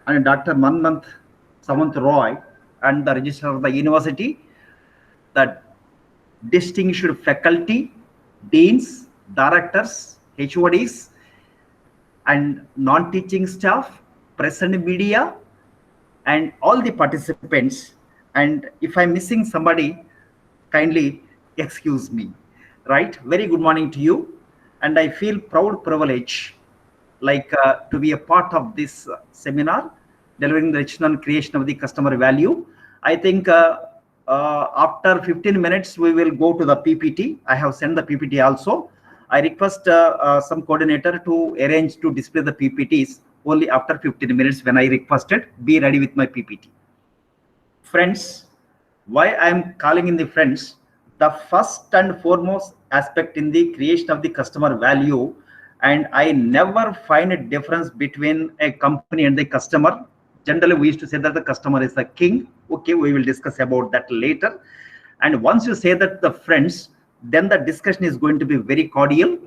and Dr. Manmant Samant Roy, and the registrar of the university, the distinguished faculty, deans, directors, HODs, and non-teaching staff, press and media, and all the participants. And if I'm missing somebody, kindly excuse me. Right? Very good morning to you. And I feel proud privilege to be a part of this seminar, delivering the original creation of the customer value. I think after 15 minutes, we will go to the PPT. I have sent the PPT also. I request some coordinator to arrange to display the PPTs only after 15 minutes when I requested. Be ready with my PPT. Friends, why I am calling in the friends, the first and foremost aspect in the creation of the customer value, and I never find a difference between a company and the customer. Generally, we used to say that the customer is the king. Okay, we will discuss about that later. And once you say that the friends, then the discussion is going to be very cordial,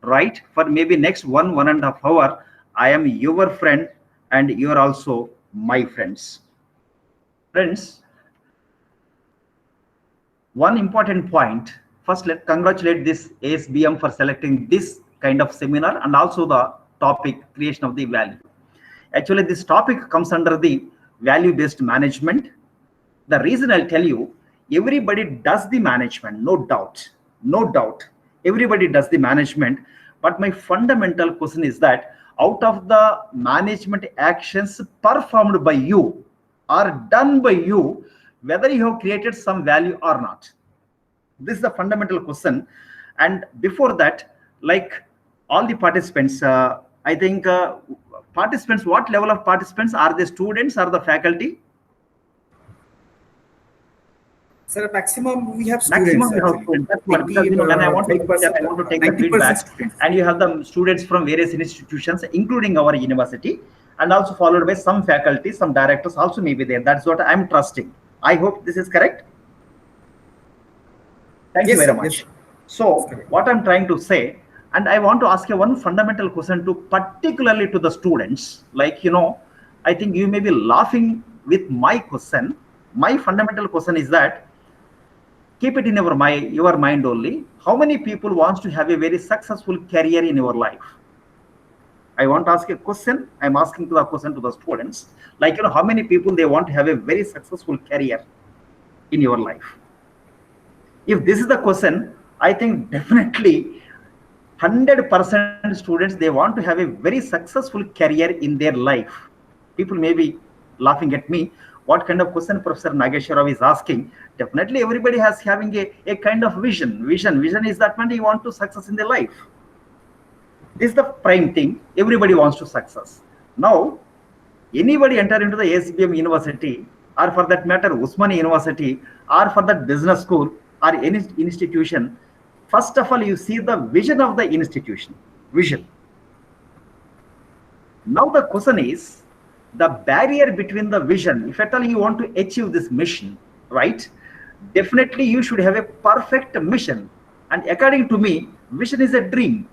right? For maybe next 1.5 hours, I am your friend and you are also my friends. Friends, one important point. First, let's congratulate this ASBM for selecting this kind of seminar and also the topic creation of the value. Actually, this topic comes under the value-based management. The reason I'll tell you, everybody does the management, no doubt, everybody does the management. But my fundamental question is that out of the management actions performed by you or done by you, whether you have created some value or not. This is the fundamental question. And before that, like all the participants, I think participants, what level of participants? Are they students or the faculty? Sir, maximum we have students. Maximum we have students. That's what, because when I want to take the feedback, students. And you have the students from various institutions, including our university, and also followed by some faculty, some directors also may be there. That's what I'm trusting. I hope this is correct. Thank you very much. Yes. So what I'm trying to say, and I want to ask you one fundamental question to particularly to the students, like, I think you may be laughing with my question. My fundamental question is that, keep it in your mind only. How many people wants to have a very successful career in your life? I want to ask a question. I'm asking the question to the students, like, how many people they want to have a very successful career in your life? If this is the question, I think definitely 100% students, they want to have a very successful career in their life. People may be laughing at me. What kind of question Professor Nageswara Rao is asking? Definitely everybody has having a kind of vision. Vision is that when you want to success in their life. This is the prime thing. Everybody wants to success. Now, anybody enter into the ASBM University, or for that matter, Usmania University, or for that business school, or any institution, first of all, you see the vision of the institution. Vision. Now the question is, the barrier between the vision, if at all you want to achieve this mission, right? Definitely you should have a perfect mission. And according to me, vision is a dream.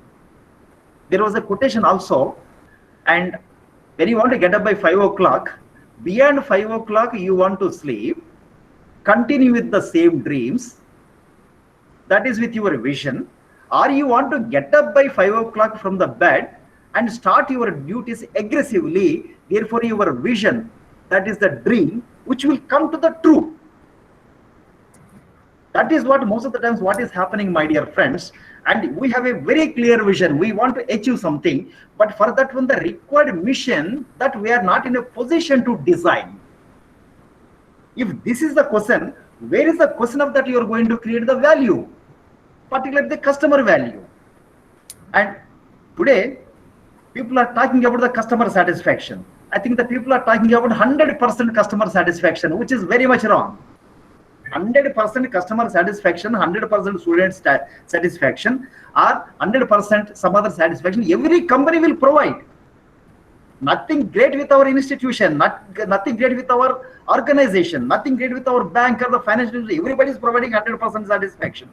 There was a quotation also, and when you want to get up by 5 o'clock, beyond 5 o'clock you want to sleep, continue with the same dreams, that is with your vision, or you want to get up by 5 o'clock from the bed and start your duties aggressively, therefore your vision, that is the dream, which will come to the truth. That is what most of the times what is happening, my dear friends. And we have a very clear vision. We want to achieve something, but for that one, the required mission that we are not in a position to design. If this is the question, where is the question of that you are going to create the value, particularly the customer value? And today, people are talking about the customer satisfaction. I think the people are talking about 100% customer satisfaction, which is very much wrong. 100% customer satisfaction, 100% student satisfaction, or 100% some other satisfaction, every company will provide. Nothing great with our institution, nothing great with our organization, nothing great with our bank or the financial industry. Everybody is providing 100% satisfaction.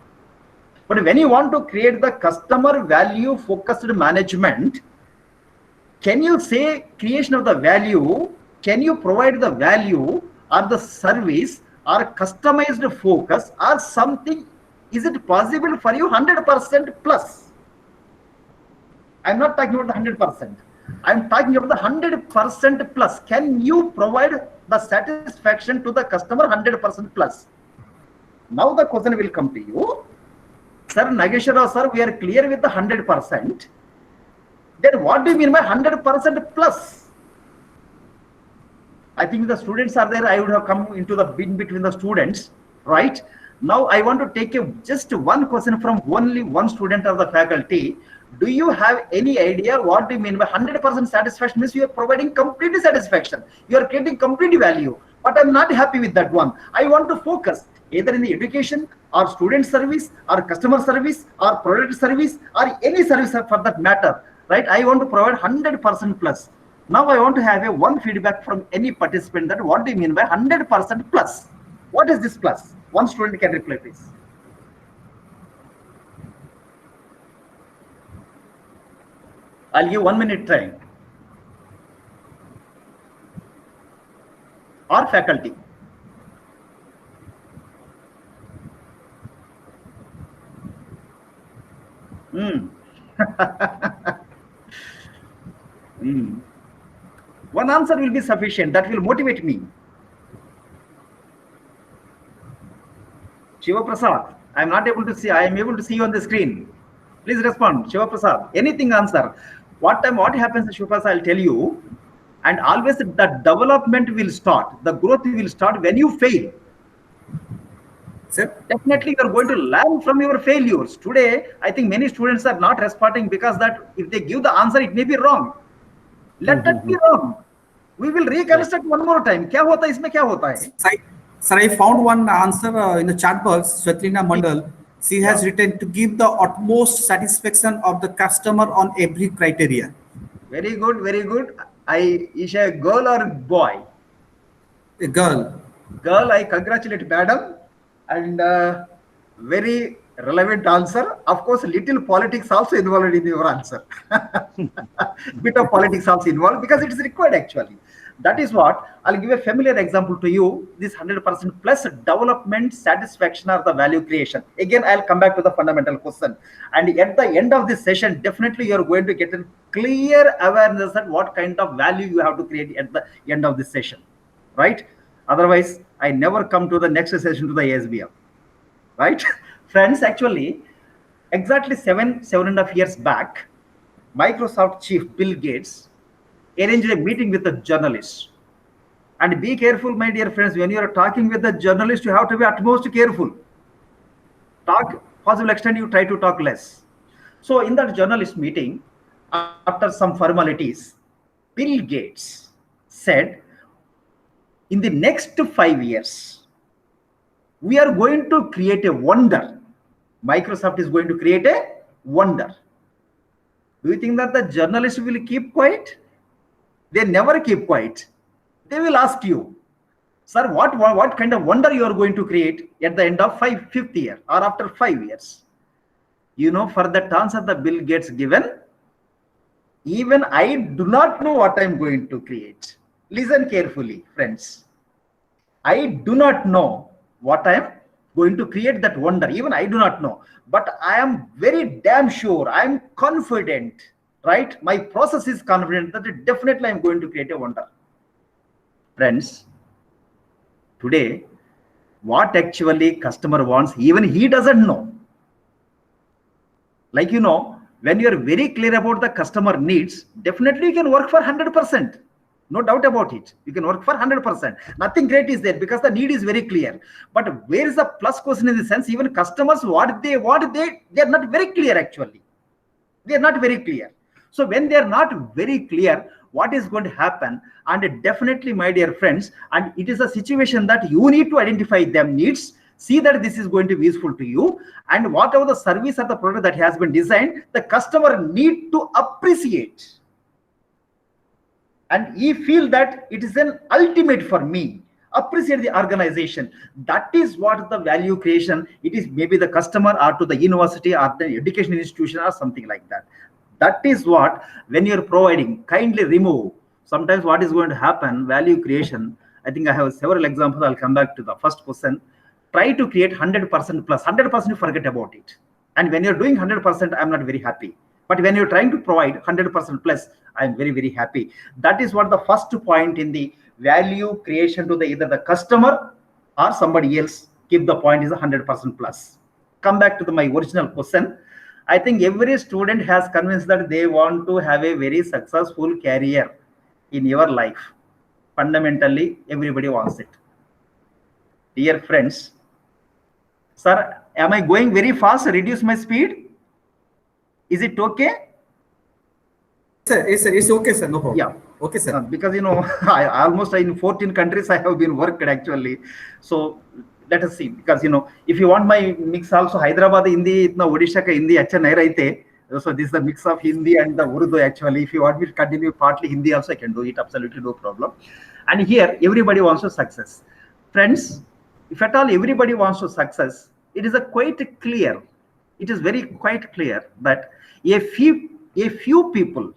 But when you want to create the customer value focused management, can you say creation of the value can you provide the value or the service or customized focus or something? Is it possible for you 100% plus? I'm not talking about the 100%. I'm talking about the 100% plus. Can you provide the satisfaction to the customer 100% plus? Now the question will come to you. Sir, Nageshwara sir, we are clear with the 100%. Then what do you mean by 100% plus? I think the students are there. I would have come into the in between the students, right? Now I want to take just one question from only one student of the faculty. Do you have any idea what do you mean by 100% satisfaction? Means you are providing complete satisfaction. You are creating complete value. But I'm not happy with that one. I want to focus either in the education or student service or customer service or product service or any service for that matter, right? I want to provide 100% plus. Now I want to have one feedback from any participant that what do you mean by 100% plus? What is this plus? One student can reply, please. I'll give 1 minute time. Or faculty. One answer will be sufficient. That will motivate me. Shiva Prasad, I am not able to see. I am able to see you on the screen. Please respond. Shiva Prasad, anything answer. What happens, Shiva Prasad, I'll tell you. And always the development will start. The growth will start when you fail. Sir? Definitely you are going to learn from your failures. Today, I think many students are not responding because that if they give the answer, it may be wrong. Let that be wrong. We will reconstruct one more time. Kya hota isme kya hota hai? Sir, I found one answer in the chat box. Svetlina Mandal. She has written to give the utmost satisfaction of the customer on every criteria. Very good, very good. Is she a girl or boy? A girl. Girl, I congratulate madam. And very relevant answer. Of course, little politics also involved in your answer. Bit of politics also involved because it is required actually. That is what I'll give a familiar example to you. This 100% plus development satisfaction or the value creation. Again, I'll come back to the fundamental question. And at the end of this session, definitely you're going to get a clear awareness that what kind of value you have to create at the end of this session, right? Otherwise, I never come to the next session to the ASBM, right? Friends, actually, exactly 7.5 years back, Microsoft chief Bill Gates arranged a meeting with a journalist. And be careful, my dear friends, when you are talking with a journalist, you have to be utmost careful. Talk, possible extent, you try to talk less. So in that journalist meeting, after some formalities, Bill Gates said, in the next 5 years, we are going to create a wonder. Microsoft is going to create a wonder. Do you think that the journalist will keep quiet? They never keep quiet. They will ask you, sir, what kind of wonder you are going to create at the end of fifth year or after 5 years? You know, for that answer that Bill Gates given, even I do not know what I'm going to create. Listen carefully, friends. I do not know what I am going to create that wonder. Even I do not know. But I am very damn sure, I am confident, right? My process is confident that definitely I am going to create a wonder. Friends, today, what actually customer wants, even he doesn't know. Like, you know, when you are very clear about the customer needs, definitely you can work for 100%. No doubt about it. You can work for 100%. Nothing great is there because the need is very clear. But where is the plus question in the sense, even customers, what they are not very clear actually. They are not very clear. So when they are not very clear, what is going to happen? And definitely, my dear friends, and it is a situation that you need to identify them needs, see that this is going to be useful to you, and whatever the service or the product that has been designed, the customer need to appreciate. And he feel that it is an ultimate for me. Appreciate the organization. That is what the value creation. It is maybe the customer or to the university or the education institution or something like that. That is what, when you're providing, kindly remove sometimes what is going to happen, value creation, I think I have several examples. I'll come back to the first question. Try to create 100% plus. 100% you forget about it. And when you're doing 100%, I'm not very happy. But when you're trying to provide 100% plus, I'm very, very happy. That is what the first point in the value creation to the either the customer or somebody else. Keep the point is 100% plus. Come back to my original question. I think every student has convinced that they want to have a very successful career in your life. Fundamentally, everybody wants it. Dear friends, sir, am I going very fast? Reduce my speed? Is it okay? Sir, yes, sir. It's okay, sir. No problem. Yeah. Okay, sir. Because, I almost in 14 countries I have been worked actually. So let us see. Because, if you want my mix also, Hyderabad Hindi, Odisha ka Hindi, acha nahi rahte. So this is the mix of Hindi and the Urdu actually. If you want me to continue partly Hindi also, I can do it. Absolutely no problem. And here, everybody wants to success. Friends, if at all everybody wants to success, it is quite clear. It is very quite clear that a few people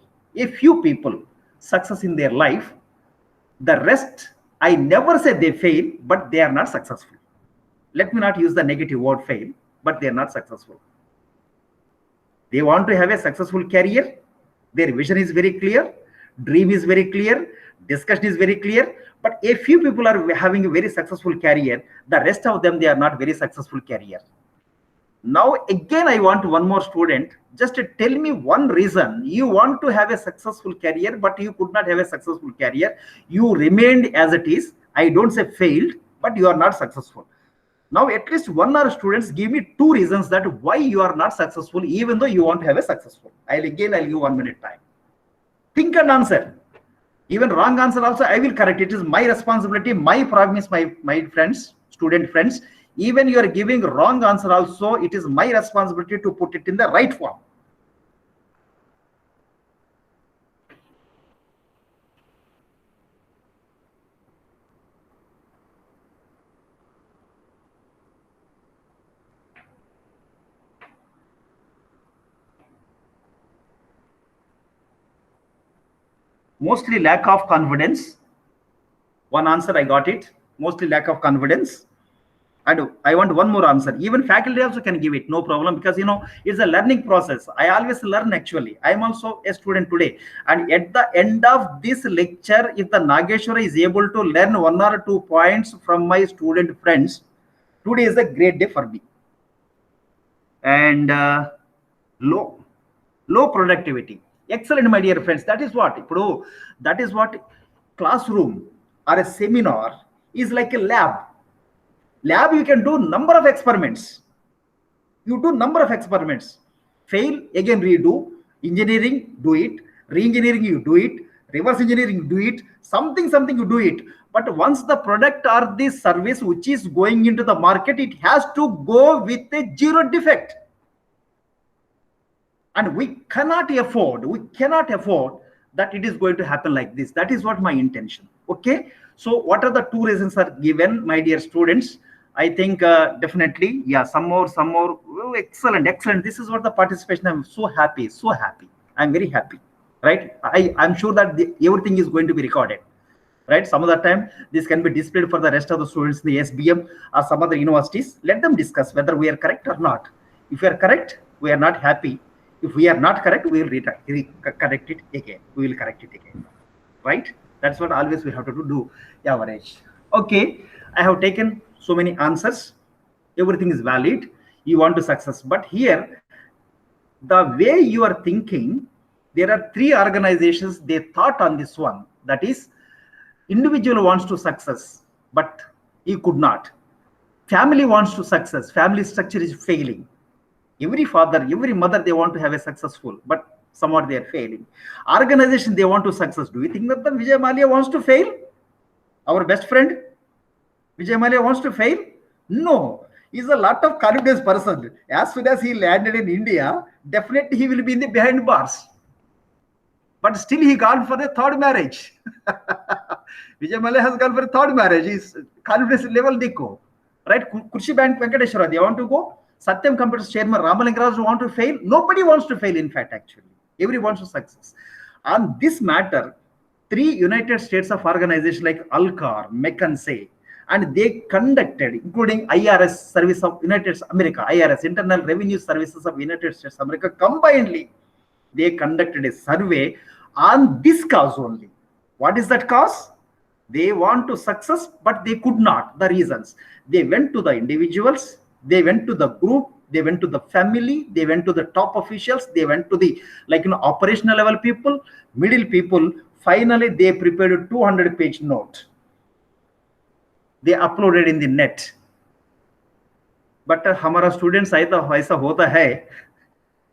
success in their life, the rest, I never say they fail, but they are not successful. Let me not use the negative word fail, but they are not successful. They want to have a successful career. Their vision is very clear. Dream is very clear. Discussion is very clear. But a few people are having a very successful career. The rest of them, they are not very successful career. Now, again, I want one more student. Just tell me one reason you want to have a successful career, but you could not have a successful career. You remained as it is. I don't say failed, but you are not successful. Now, at least one or students give me two reasons that why you are not successful, even though you want to have a successful. I'll give 1 minute time. Think and answer. Even wrong answer also, I will correct. It is my responsibility, my promise, my friends, student friends. Even you are giving wrong answer also, it is my responsibility to put it in the right form. Mostly lack of confidence. One answer, I got it. Mostly lack of confidence. And I want one more answer. Even faculty also can give it, no problem, because it's a learning process. I always learn actually. I am also a student today. And at the end of this lecture, if the Nageshwara is able to learn 1 or 2 points from my student friends, today is a great day for me. And low productivity. Excellent, my dear friends. That is what classroom or a seminar is like a lab. Lab, you can do number of experiments. You do number of experiments. Fail, again redo. Engineering, do it. Re-engineering, you do it. Reverse engineering, you do it. Something, you do it. But once the product or the service which is going into the market, it has to go with a zero defect. And we cannot afford that it is going to happen like this. That is what my intention. Okay. So what are the two reasons are given, my dear students? I think definitely, yeah, some more. Oh, excellent. This is what the participation. I'm so happy. I'm very happy, right? I'm sure that everything is going to be recorded, right? Some of the time, this can be displayed for the rest of the students in the SBM or some other universities. Let them discuss whether we are correct or not. If we are correct, we are not happy. If we are not correct, we will correct it again. We will correct it again, right? That's what always we have to do. Yeah, Varesh. Okay, I have taken so many answers. Everything is valid. You want to success, but here, the way you are thinking, there are 3 organizations they thought on this one. That is, individual wants to success, but he could not. Family wants to success. Family structure is failing. Every father, every mother, they want to have a successful, but somewhat they are failing. Organization, they want to success. Do you think that the Vijay Mallya wants to fail? Our best friend, Vijay Mallya wants to fail? No. He's a lot of confidence person. As soon as he landed in India, definitely he will be in the behind bars. But still he gone for the 3rd marriage. Vijay Mallya has gone for a 3rd marriage. His confidence level dekho. Right? Kurshi Bank Venkateshwara, they want to go. Satyam Computers Chairman Ramalingaraj want to fail. Nobody wants to fail, in fact, actually. Everyone wants to success. On this matter, 3 United States of organizations like Alcar, McKinsey, and they conducted, including IRS, Service of United States America, IRS, Internal Revenue Services of United States America, combinedly, they conducted a survey on this cause only. What is that cause? They want to success, but they could not. The reasons. They went to the individuals, they went to the group, they went to the family, they went to the top officials, they went to the operational level people, middle people. Finally, they prepared a 200-page note. They uploaded in the net. But हमारा students ऐसा होता है,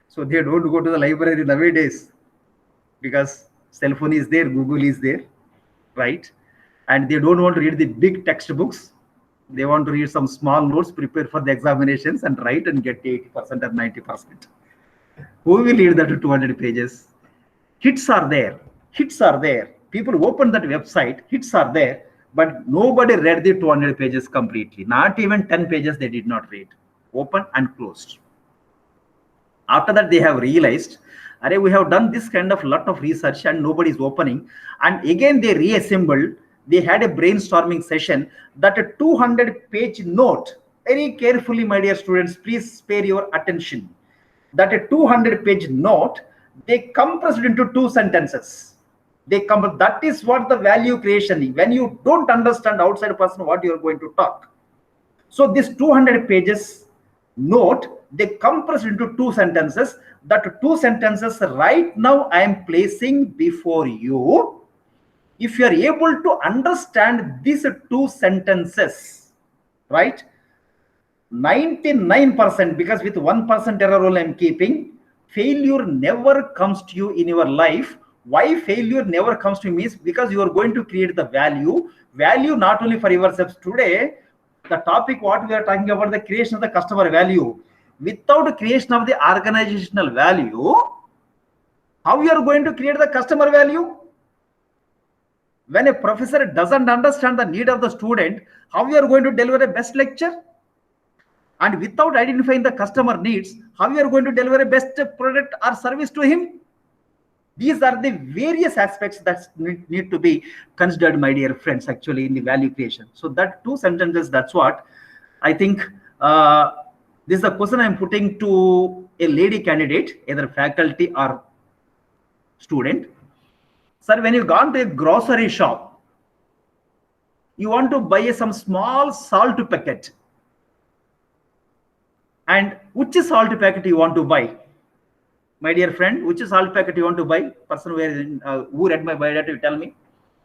so they don't go to the library nowadays because cell phone is there, Google is there, right? And they don't want to read the big textbooks. They want to read some small notes, prepare for the examinations, and write and get 80% or 90%. Who will read that 200 pages? Hits are there. Hits are there. People open that website. Hits are there. But nobody read the 200 pages completely. Not even 10 pages they did not read. Open and closed. After that, they have realized, we have done this kind of lot of research and nobody is opening. And again, they reassembled. They had a brainstorming session that a 200-page note, very carefully, my dear students, please spare your attention. That a 200-page note, they compressed into 2 sentences. That is what the value creation is. When you don't understand outside person what you are going to talk. So this 200 pages note, they compressed into 2 sentences. That 2 sentences right now I am placing before you. If you are able to understand these 2 sentences, right? 99%, because with 1% error only I am keeping, failure never comes to you in your life. Why failure never comes to you means because you are going to create the value not only for yourselves. Today, the topic what we are talking about, the creation of the customer value. Without the creation of the organizational value, how you are going to create the customer value? When a professor doesn't understand the need of the student, how you are going to deliver a best lecture? And without identifying the customer needs, how you are going to deliver a best product or service to him? These are the various aspects that need to be considered, my dear friends, actually in the value creation. So that 2 sentences, that's what I think. This is a question I'm putting to a lady candidate, either faculty or student. Sir, when you gone to a grocery shop, you want to buy some small salt packet. And which salt packet you want to buy? My dear friend, which salt packet you want to buy? Person who read my biodata, you tell me.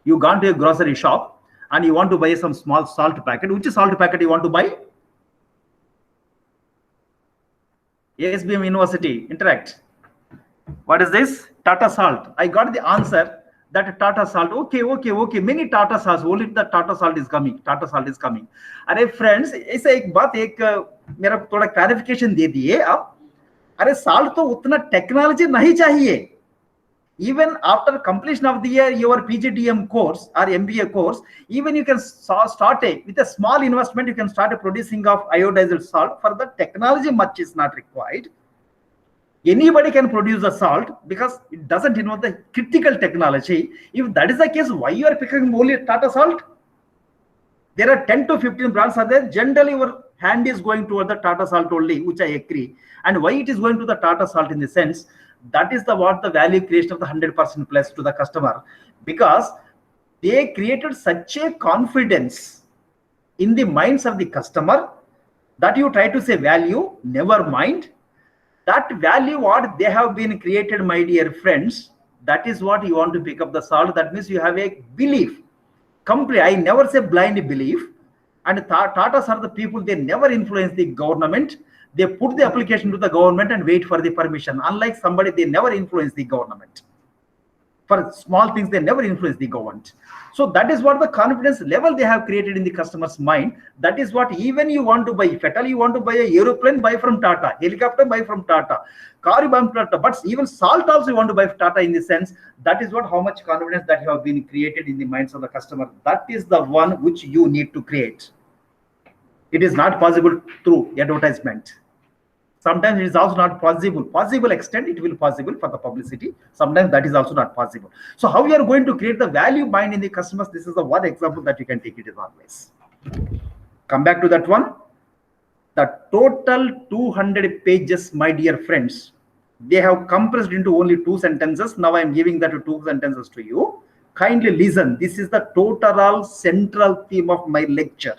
You gone to a grocery shop and you want to buy some small salt packet. Which salt packet you want to buy? ASBM University, Interact. What is this? Tata Salt. I got the answer. That Tata Salt. Okay. Many Tata Salts. Only the Tata Salt is coming. Tata Salt is coming. अरे friends, ऐसा एक बात मेरा थोड़ा clarification दे दिए आप. अरे salt तो उतना टेक्नोलॉजी नहीं चाहिए. Even after completion of the year, your PGDM course or MBA course, even you can start with a small investment, you can start producing of iodized salt. For the technology, much is not required. Anybody can produce the salt because it doesn't involve the critical technology. If that is the case, why you are picking only Tata Salt? There are 10 to 15 brands are there. Generally, your hand is going toward the Tata Salt only, which I agree. And why it is going to the Tata Salt in the sense, that is what the value creation of the 100% plus to the customer. Because they created such a confidence in the minds of the customer that you try to say value, never mind. That value what they have been created, my dear friends, that is what you want to pick up the salt. That means you have a belief. Complete. I never say blind belief. And Tatas are the people, they never influence the government. They put the application to the government and wait for the permission. Unlike somebody, they never influence the government. For small things, they never influence the government. So that is what the confidence level they have created in the customer's mind. That is what even you want to buy. If at all you want to buy a aeroplane, buy from Tata. Helicopter, buy from Tata. Car, you buy from Tata. But even salt also you want to buy from Tata in the sense. That is what how much confidence that you have been created in the minds of the customer. That is the one which you need to create. It is not possible through advertisement. Sometimes it is also not possible. Possible extent it will possible for the publicity. Sometimes that is also not possible. So how you are going to create the value bind in the customers? This is the one example that you can take it as always. Come back to that one. The total 200 pages, my dear friends, they have compressed into only 2 sentences. Now I am giving that 2 sentences to you. Kindly listen. This is the total central theme of my lecture.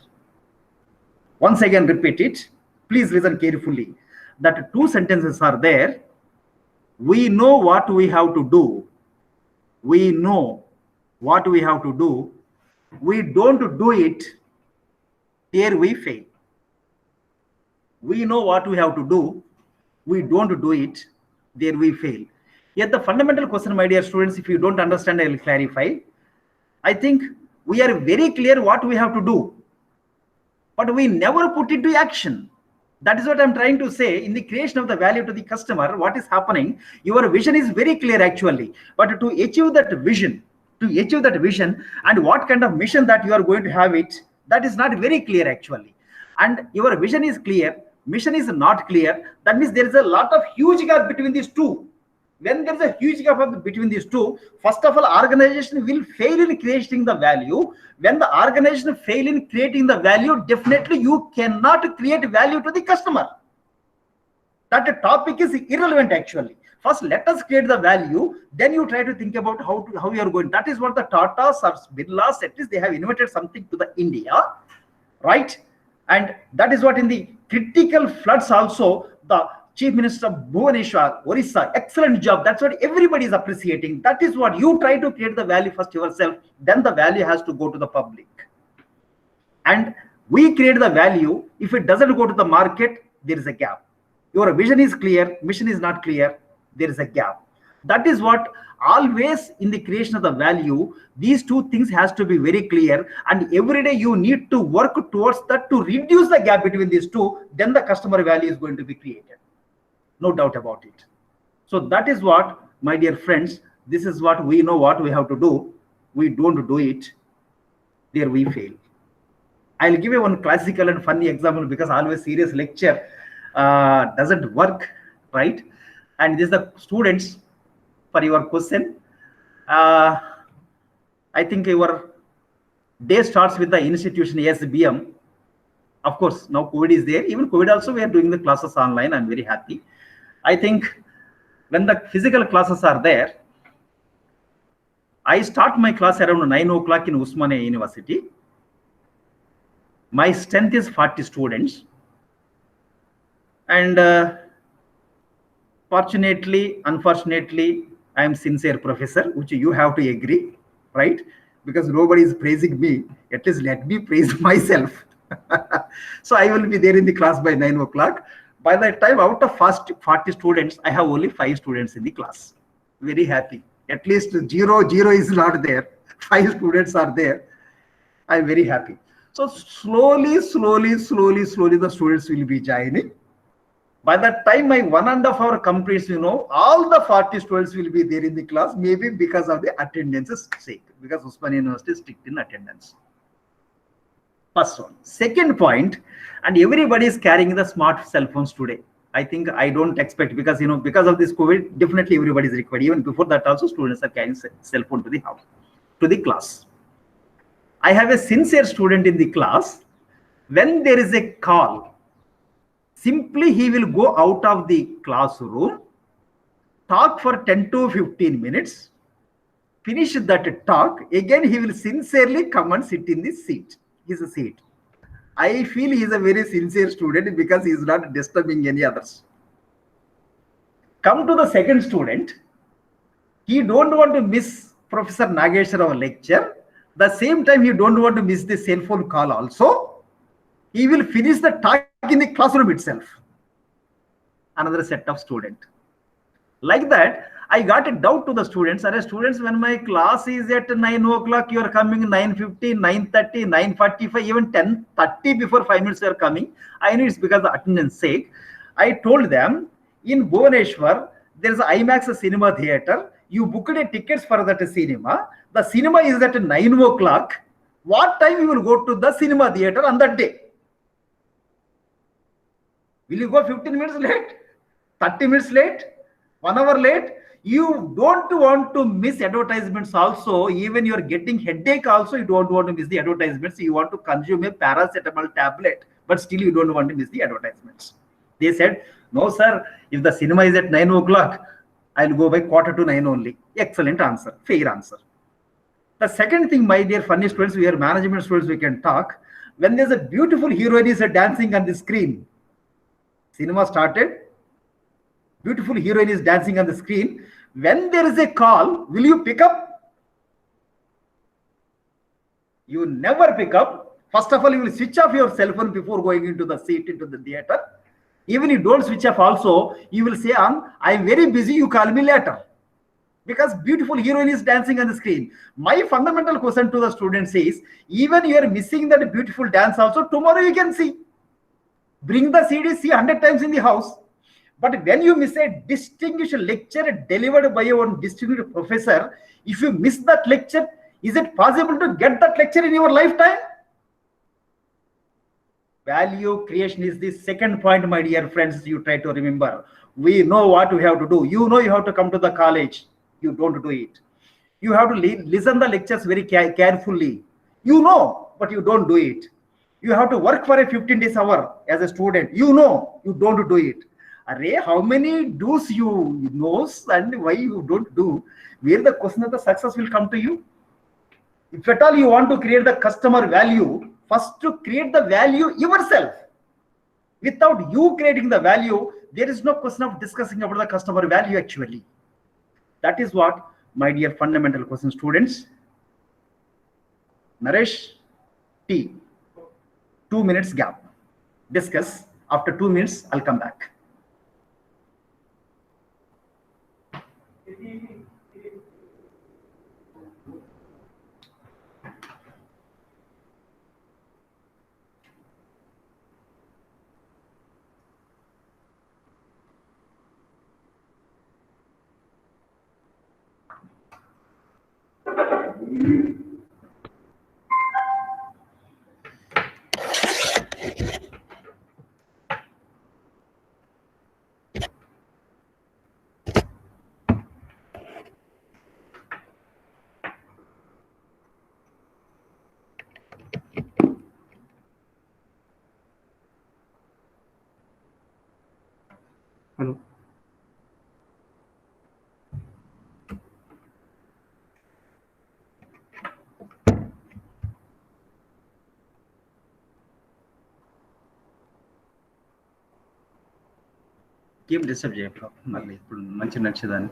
Once again, repeat it. Please listen carefully. That 2 sentences are there. We know what we have to do. We know what we have to do. We don't do it. There we fail. We know what we have to do. We don't do it. There we fail. Yet the fundamental question, my dear students, if you don't understand, I will clarify. I think we are very clear what we have to do, but we never put it to action. That is what I'm trying to say. In the creation of the value to the customer, what is happening? Your vision is very clear actually, but to achieve that vision, and what kind of mission that you are going to have it, that is not very clear actually. And your vision is clear, mission is not clear. That means there is a lot of huge gap between these two. When there is a huge gap between these two, first of all, organization will fail in creating the value. When the organization fail in creating the value, definitely you cannot create value to the customer. That topic is irrelevant actually. First, let us create the value. Then you try to think about how you are going. That is what the Tatas or Birlas, at least they have invented something to the India, right? And that is what in the critical floods also, the Chief Minister of Bhubaneswar, Orissa, excellent job. That's what everybody is appreciating. That is what you try to create the value first yourself. Then the value has to go to the public. And we create the value. If it doesn't go to the market, there is a gap. Your vision is clear, mission is not clear, there is a gap. That is what always in the creation of the value, these two things has to be very clear, and every day you need to work towards that to reduce the gap between these two. Then the customer value is going to be created. No doubt about it. So that is what, my dear friends, this is what we know what we have to do. We don't do it. There we fail. I'll give you one classical and funny example, because always serious lecture doesn't work, right? And this is the students for your question. I think your day starts with the institution SBM. Of course, now COVID is there. Even COVID also, we are doing the classes online. I'm very happy. I think when the physical classes are there, I start my class around 9 o'clock in Osmania University. My strength is 40 students. And fortunately, unfortunately, I am sincere professor, which you have to agree, right? Because nobody is praising me. At least let me praise myself. So I will be there in the class by 9 o'clock. By that time, out of first 40 students, I have only 5 students in the class. Very happy. At least zero is not there. 5 students are there. I'm very happy. So slowly, the students will be joining. By that time, my 1.5 hour completes, all the 40 students will be there in the class, maybe because of the attendance's sake, because Osmania University is strict in attendance. First one. Second point, and everybody is carrying the smart cell phones today. I think I don't expect, because because of this COVID, definitely everybody is required. Even before that also, students are carrying cell phone to the house, to the class. I have a sincere student in the class. When there is a call, simply he will go out of the classroom, talk for 10 to 15 minutes, finish that talk, again he will sincerely come and sit in the seat. His seat. I feel he is a very sincere student because he is not disturbing any others. Come to the second student. He don't want to miss Professor Nageshwar lecture. The same time, he don't want to miss the cell phone call also. He will finish the talk in the classroom itself. Another set of student. Like that, I got a doubt to the students. Students, when my class is at 9 o'clock, you are coming 9:50, 9:30, 9:45, even 10:30 before 5 minutes you are coming. I know it's because of the attendance sake. I told them, in Bhubaneswar, there is an IMAX cinema theater. You booked a tickets for that cinema. The cinema is at 9 o'clock. What time you will go to the cinema theater on that day? Will you go 15 minutes late, 30 minutes late, 1 hour late? You don't want to miss advertisements also. Even you're getting headache also, you don't want to miss the advertisements. You want to consume a paracetamol tablet, but still you don't want to miss the advertisements. They said, no, sir, if the cinema is at 9 o'clock, I'll go by 8:45 only. Excellent answer, fair answer. The second thing, my dear funny students, we are management students, we can talk. When there's a beautiful heroine is dancing on the screen, cinema started, beautiful heroine is dancing on the screen. When there is a call, will you pick up? You never pick up. First of all, you will switch off your cell phone before going into the seat, into the theater. Even if you don't switch off also, you will say, I'm very busy, you call me later. Because beautiful heroine is dancing on the screen. My fundamental question to the students is, even you are missing that beautiful dance also, tomorrow you can see. Bring the CD, see 100 times in the house. But when you miss a distinguished lecture delivered by your distinguished professor, if you miss that lecture, is it possible to get that lecture in your lifetime? Value creation is the second point, my dear friends, you try to remember. We know what we have to do. You know you have to come to the college. You don't do it. You have to listen the lectures very carefully. You know, but you don't do it. You have to work for a 15 days hour as a student. You know, you don't do it. Array, how many do's you knows and why you don't do? Where the question of the success will come to you? If at all you want to create the customer value, first to create the value yourself. Without you creating the value, there is no question of discussing about the customer value actually. That is what, my dear fundamental question students. Naresh, T, 2 minutes gap. Discuss. After 2 minutes, I'll come back. Hello. Keep disturb చేయకు మళ్ళీ ఇప్పుడు మంచి నచ్చదని.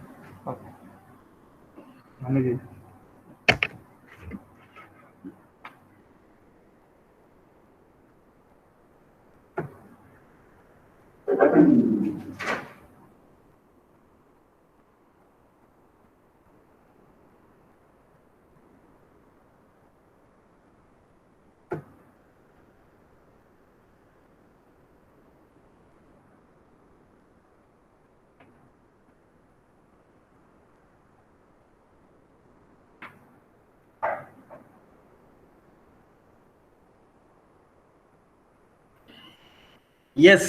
Yes,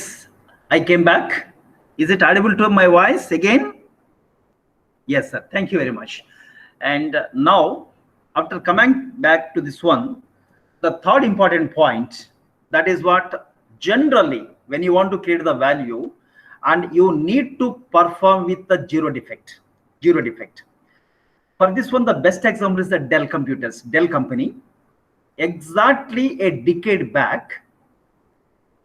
I came back. Is it audible to my voice again? Yes, sir. Thank you very much. And now, after coming back to this one, the third important point, that is what generally, when you want to create the value, and you need to perform with the zero defect. Zero defect. For this one, the best example is the Dell Computers, Dell company. Exactly a decade back,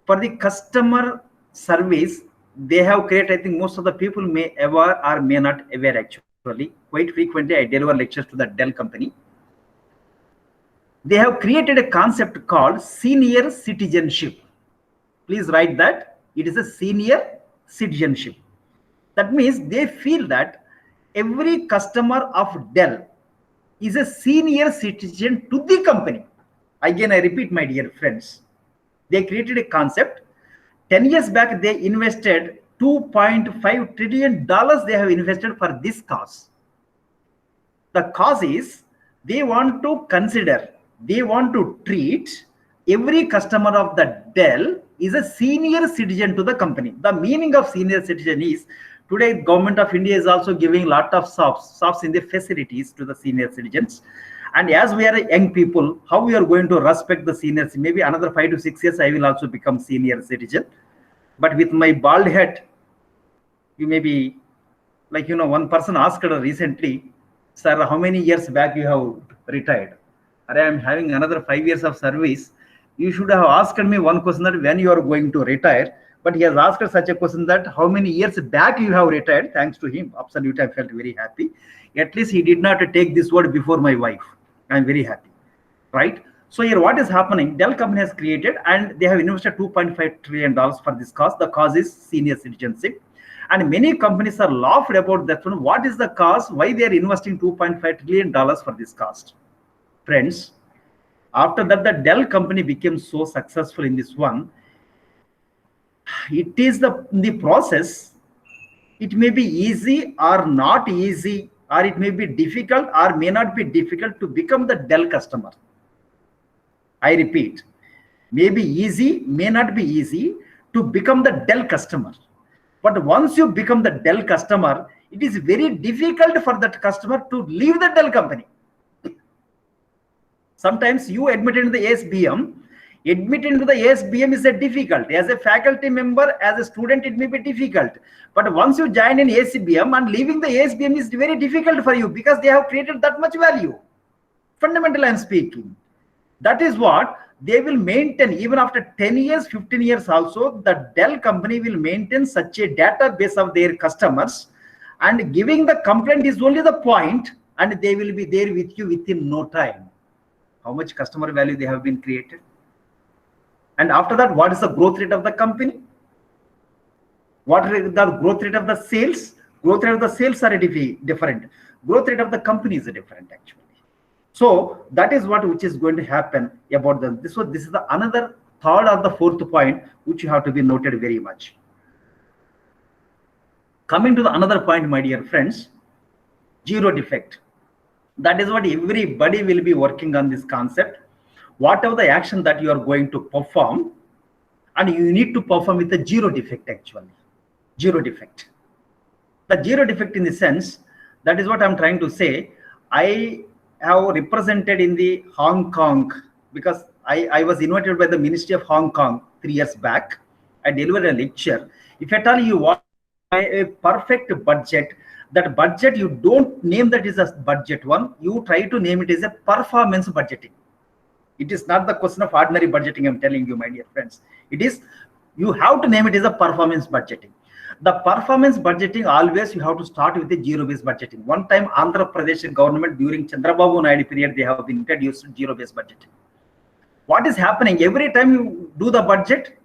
for the customer service, they have created, I think most of the people may ever or may not aware actually. Quite frequently, I deliver lectures to the Dell company. They have created a concept called senior citizenship. Please write that. It is a senior citizenship. That means they feel that every customer of Dell is a senior citizen to the company. Again, I repeat, my dear friends. They created a concept. 10 years back, they invested $2.5 trillion they have invested for this cause. The cause is they want to consider, they want to treat every customer of the Dell is a senior citizen to the company. The meaning of senior citizen is, today government of India is also giving lot of shops in the facilities to the senior citizens. And as we are young people, how we are going to respect the seniors? Maybe another 5 to 6 years, I will also become senior citizen. But with my bald head, you may be like, one person asked recently, sir, how many years back you have retired? I am having another 5 years of service. You should have asked me one question, that when you are going to retire. But he has asked such a question that how many years back you have retired. Thanks to him, absolutely, I felt very happy. At least he did not take this word before my wife. I'm very happy, right? So here what is happening, Dell company has created and they have invested $2.5 trillion for this cause. The cause is senior citizenship. And many companies are laughed about that one. What is the cause? Why they are investing $2.5 trillion for this cause? Friends, after that, the Dell company became so successful in this one. It is the process. It may be easy or not easy, or it may be difficult or may not be difficult to become the Dell customer. I repeat, may be easy, may not be easy to become the Dell customer. But once you become the Dell customer, it is very difficult for that customer to leave the Dell company. Sometimes you admit into the ASBM. Admit into the ASBM is a difficult. As a faculty member, as a student, it may be difficult. But once you join in ASBM, and leaving the ASBM is very difficult for you, because they have created that much value. Fundamentally, I am speaking. That is what they will maintain even after 10 years, 15 years also. The Dell company will maintain such a database of their customers, and giving the complaint is only the point, and they will be there with you within no time. How much customer value they have been created? And after that, what is the growth rate of the company? What is the growth rate of the sales? Growth rate of the sales are different. Growth rate of the company is different, actually. So that is which is going to happen about them. This is the another third or the fourth point which you have to be noted very much. Coming to the another point, my dear friends, zero defect. That is what everybody will be working on this concept. Whatever the action that you are going to perform, and you need to perform with a zero defect, actually. Zero defect. The zero defect in the sense, that is what I'm trying to say. I have represented in the Hong Kong, because I was invited by the Ministry of Hong Kong 3 years back. I delivered a lecture. If at all you want a perfect budget, that budget, you don't name that is a budget one. You try to name it as a performance budgeting. It is not the question of ordinary budgeting, I'm telling you, my dear friends. It is, you have to name it as a performance budgeting. The performance budgeting, always you have to start with the zero-based budgeting. One time, Andhra Pradesh government during Chandrababu Naidu period, they have been introduced zero-based budgeting. What is happening? Every time you do the budget,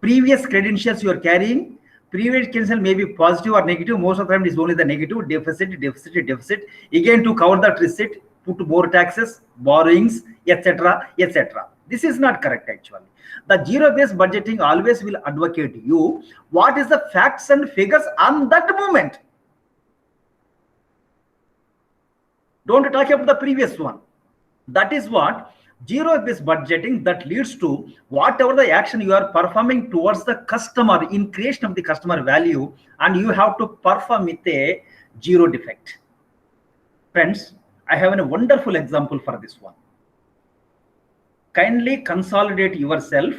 previous credentials you are carrying, previous credential may be positive or negative. Most of the time, it is only the negative, deficit, deficit, deficit. Again, to cover that receipt, put more taxes, borrowings, etc., etc. This is not correct, actually. The zero-based budgeting always will advocate you what is the facts and figures on that moment. Don't talk about the previous one. That is what zero-based budgeting that leads to whatever the action you are performing towards the customer in creation of the customer value, and you have to perform with a zero defect. Friends, I have a wonderful example for this one. Kindly consolidate yourself.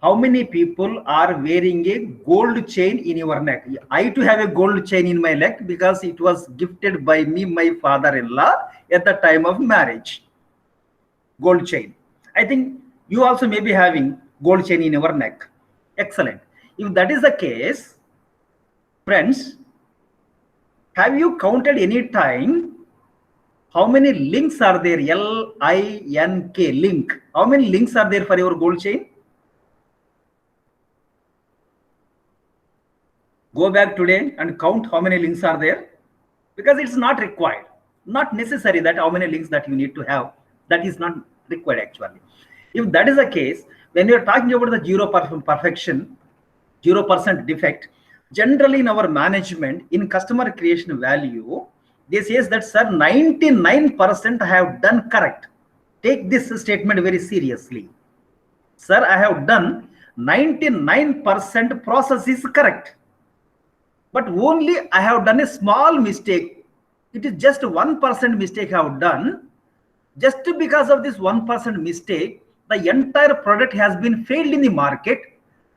How many people are wearing a gold chain in your neck? I too have a gold chain in my neck because it was gifted by me, my father-in-law, at the time of marriage. Gold chain. I think you also may be having gold chain in your neck. Excellent. If that is the case, friends, have you counted any time how many links are there? L-I-N-K, link. How many links are there for your gold chain? Go back today and count how many links are there, because it's not required. Not necessary that how many links that you need to have. That is not required, actually. If that is the case, when you're talking about the 0% perfection, 0% defect, generally in our management, in customer creation value, they says that, sir, 99% I have done correct. Take this statement very seriously. Sir, I have done 99% process is correct. But only I have done a small mistake. It is just 1% mistake I have done. Just because of this 1% mistake, the entire product has been failed in the market,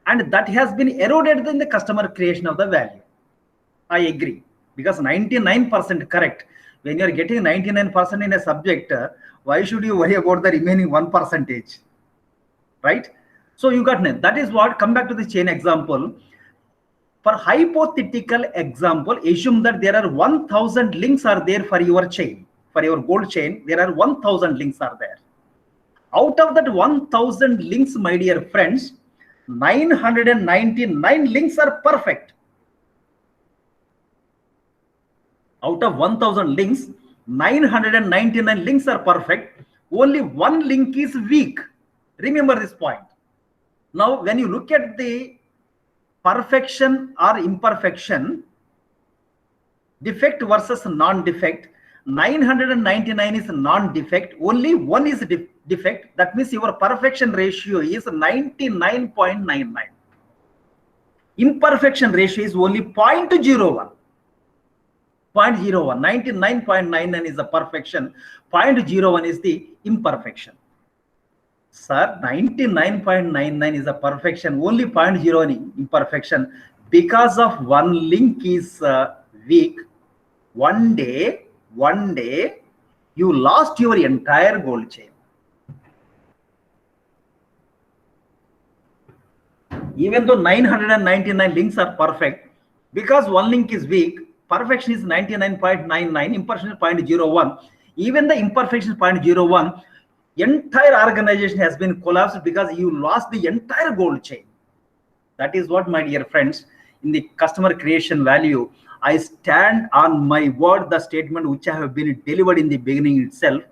and that has been eroded in the customer creation of the value. I agree, because 99% correct. When you are getting 99% in a subject, why should you worry about the remaining 1%? Right? So you got it. That is what, come back to the chain example. For hypothetical example, assume that there are 1000 links are there for your chain, for your gold chain. There are 1000 links are there. Out of that 1000 links, my dear friends, 999 links are perfect. Out of 1000 links, 999 links are perfect. Only one link is weak. Remember this point. Now, when you look at the perfection or imperfection, defect versus non-defect, 999 is non-defect, only one is defect. That means your perfection ratio is 99.99. Imperfection ratio is only 0.01. 0.01. 99.99 is the perfection. 0.01 is the imperfection. Sir, 99.99 is a perfection. Only 0.01 imperfection. Because of one link is weak, one day you lost your entire gold chain. Even though 999 links are perfect, because one link is weak, perfection is 99.99, imperfection is 0.01. Even the imperfection is 0.01, entire organization has been collapsed because you lost the entire gold chain. That is what, my dear friends, in the customer creation value, I stand on my word, the statement which I have been delivered in the beginning itself.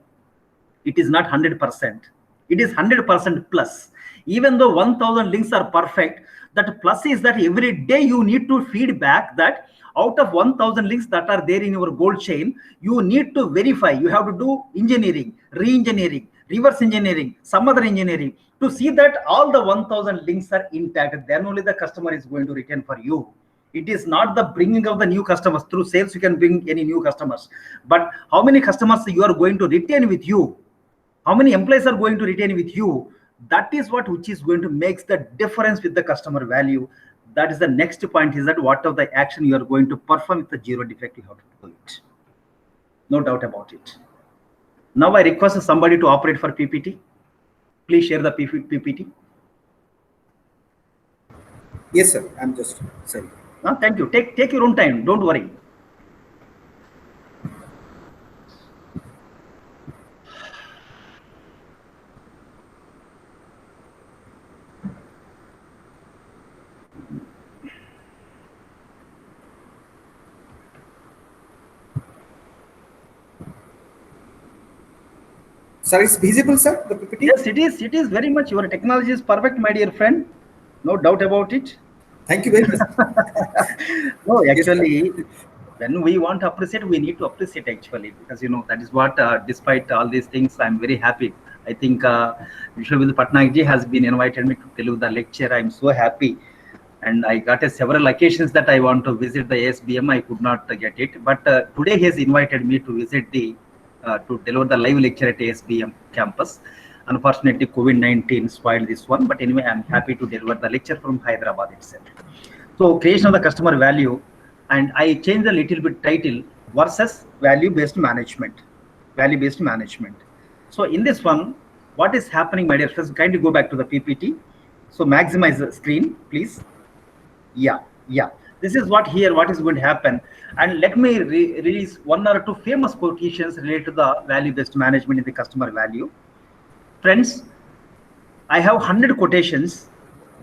It is not 100%. It is 100% plus. Even though 1000 links are perfect, that plus is that every day you need to feed back that out of 1000 links that are there in your gold chain, you need to verify. You have to do engineering, re-engineering, reverse engineering, some other engineering to see that all the 1000 links are intact. Then only the customer is going to return for you. It is not the bringing of the new customers. Through sales, you can bring any new customers. But how many customers you are going to retain with you? How many employees are going to retain with you? That is what which is going to make the difference with the customer value. That is the next point, is that what of the action you are going to perform with the zero defect, you have to do it. No doubt about it. Now I request somebody to operate for PPT. Please share the PPT. Yes, sir. I'm just saying. Thank you. Take your own time. Don't worry. Sir, it's visible, sir, the PPT? Yes, it is. It is very much. Your technology is perfect, my dear friend. No doubt about it. Thank you very much. No, actually, yes, when we want to appreciate, we need to appreciate actually, because that is what. Despite all these things, I'm very happy. I think Vishwanath Patnaik ji has been invited me to deliver the lecture. I'm so happy, and I got several occasions that I want to visit the ASBM. I could not get it, but today he has invited me to visit the to deliver the live lecture at ASBM campus. Unfortunately, COVID-19 spoiled this one, but anyway, I'm happy to deliver the lecture from Hyderabad itself. So, creation of the customer value, and I changed a little bit title versus value-based management. Value-based management. So, in this one, what is happening, my dear friends? Kindly go back to the PPT. So, maximize the screen, please. Yeah. This is what is going to happen. And let me release one or two famous quotations related to the value-based management in the customer value. Friends, I have 100 quotations,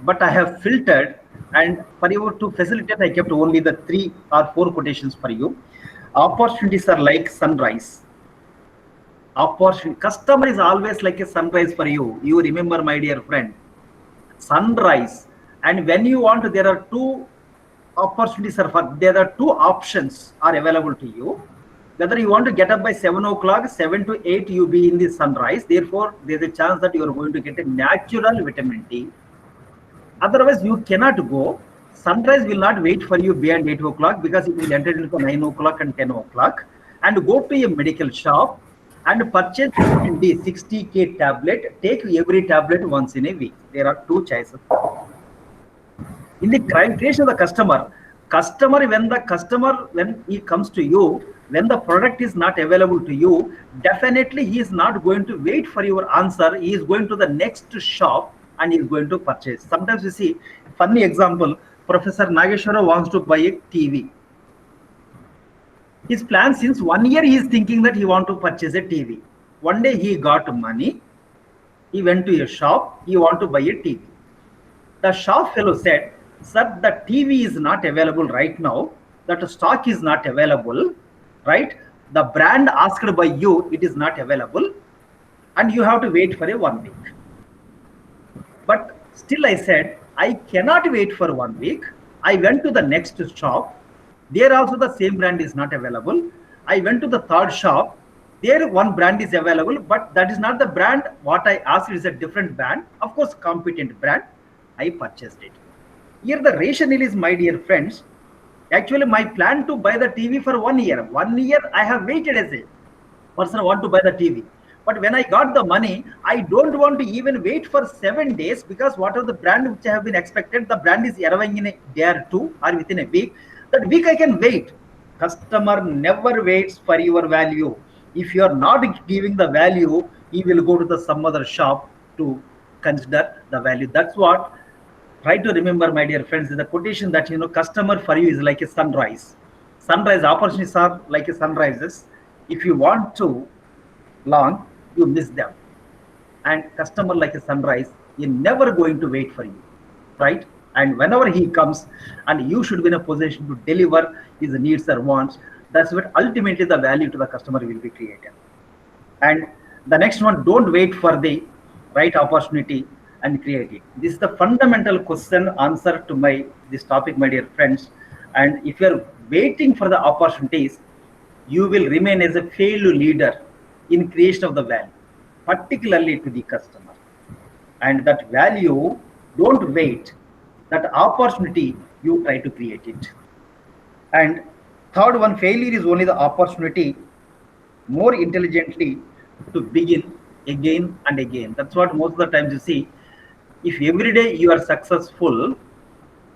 but I have filtered, and for you to facilitate, I kept only the 3 or 4 quotations for you. Opportunities are like sunrise. Customer is always like a sunrise for you. You remember, my dear friend, sunrise. And when you want, there are 2 opportunities there are 2 options are available to you. Whether you want to get up by 7 o'clock, 7 to 8, you be in the sunrise. Therefore, there's a chance that you are going to get a natural vitamin D. Otherwise, you cannot go. Sunrise will not wait for you beyond 8 o'clock because it will enter into 9 o'clock and 10 o'clock. And go to a medical shop and purchase vitamin D 60K tablet. Take every tablet once in a week. There are two choices. In the creation of the customer, when he comes to you, when the product is not available to you, definitely he is not going to wait for your answer. He is going to the next shop and he is going to purchase. Sometimes you see, funny example, Professor Nageshwara wants to buy a TV. His plan since 1 year, he is thinking that he want to purchase a TV. One day he got money, he went to a shop, he want to buy a TV. The shop fellow said, sir, the TV is not available right now, that stock is not available, right? The brand asked by you, it is not available, and you have to wait for a 1 week. But still I said, I cannot wait for 1 week. I went to the next shop. There also the same brand is not available. I went to the third shop. There one brand is available, but that is not the brand. What I asked is a different brand. Of course, competent brand. I purchased it. Here the rationale is, my dear friends, actually my plan to buy the TV for 1 year. 1 year I have waited as a person want to buy the TV. But when I got the money, I don't want to even wait for 7 days because whatever the brand which I have been expected, the brand is arriving in a day or two or within a week. That week I can wait. Customer never waits for your value. If you are not giving the value, he will go to the some other shop to consider the value. That's what try to remember, my dear friends, is the quotation that customer for you is like a sunrise. Sunrise opportunities are like a sunrises. If you want to long, you miss them. And customer like a sunrise, he never going to wait for you, right? And whenever he comes, and you should be in a position to deliver his needs or wants, that's what ultimately the value to the customer will be created. And the next one, don't wait for the right opportunity and create it. This is the fundamental question answer to this topic, my dear friends. And if you're waiting for the opportunities, you will remain as a failure leader in creation of the value, particularly to the customer. And that value, don't wait. That opportunity, you try to create it. And third one, failure is only the opportunity more intelligently to begin again and again. That's what most of the times you see. If every day you are successful,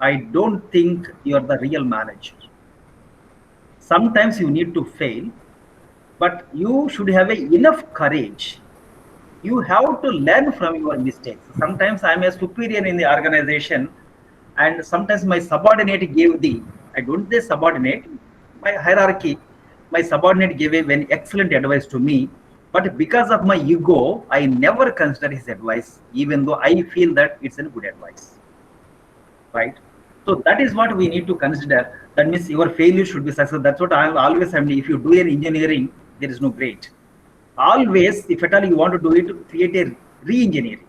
I don't think you are the real manager. Sometimes you need to fail, but you should have enough courage. You have to learn from your mistakes. Sometimes I am a superior in the organization, and sometimes my subordinate gave I don't say subordinate, my hierarchy, my subordinate gave an excellent advice to me. But because of my ego, I never consider his advice, even though I feel that it's a good advice, right? So that is what we need to consider. That means your failure should be success. That's what I always say. If you do an engineering, there is no great. Always, if at all you want to do it, create a re-engineering.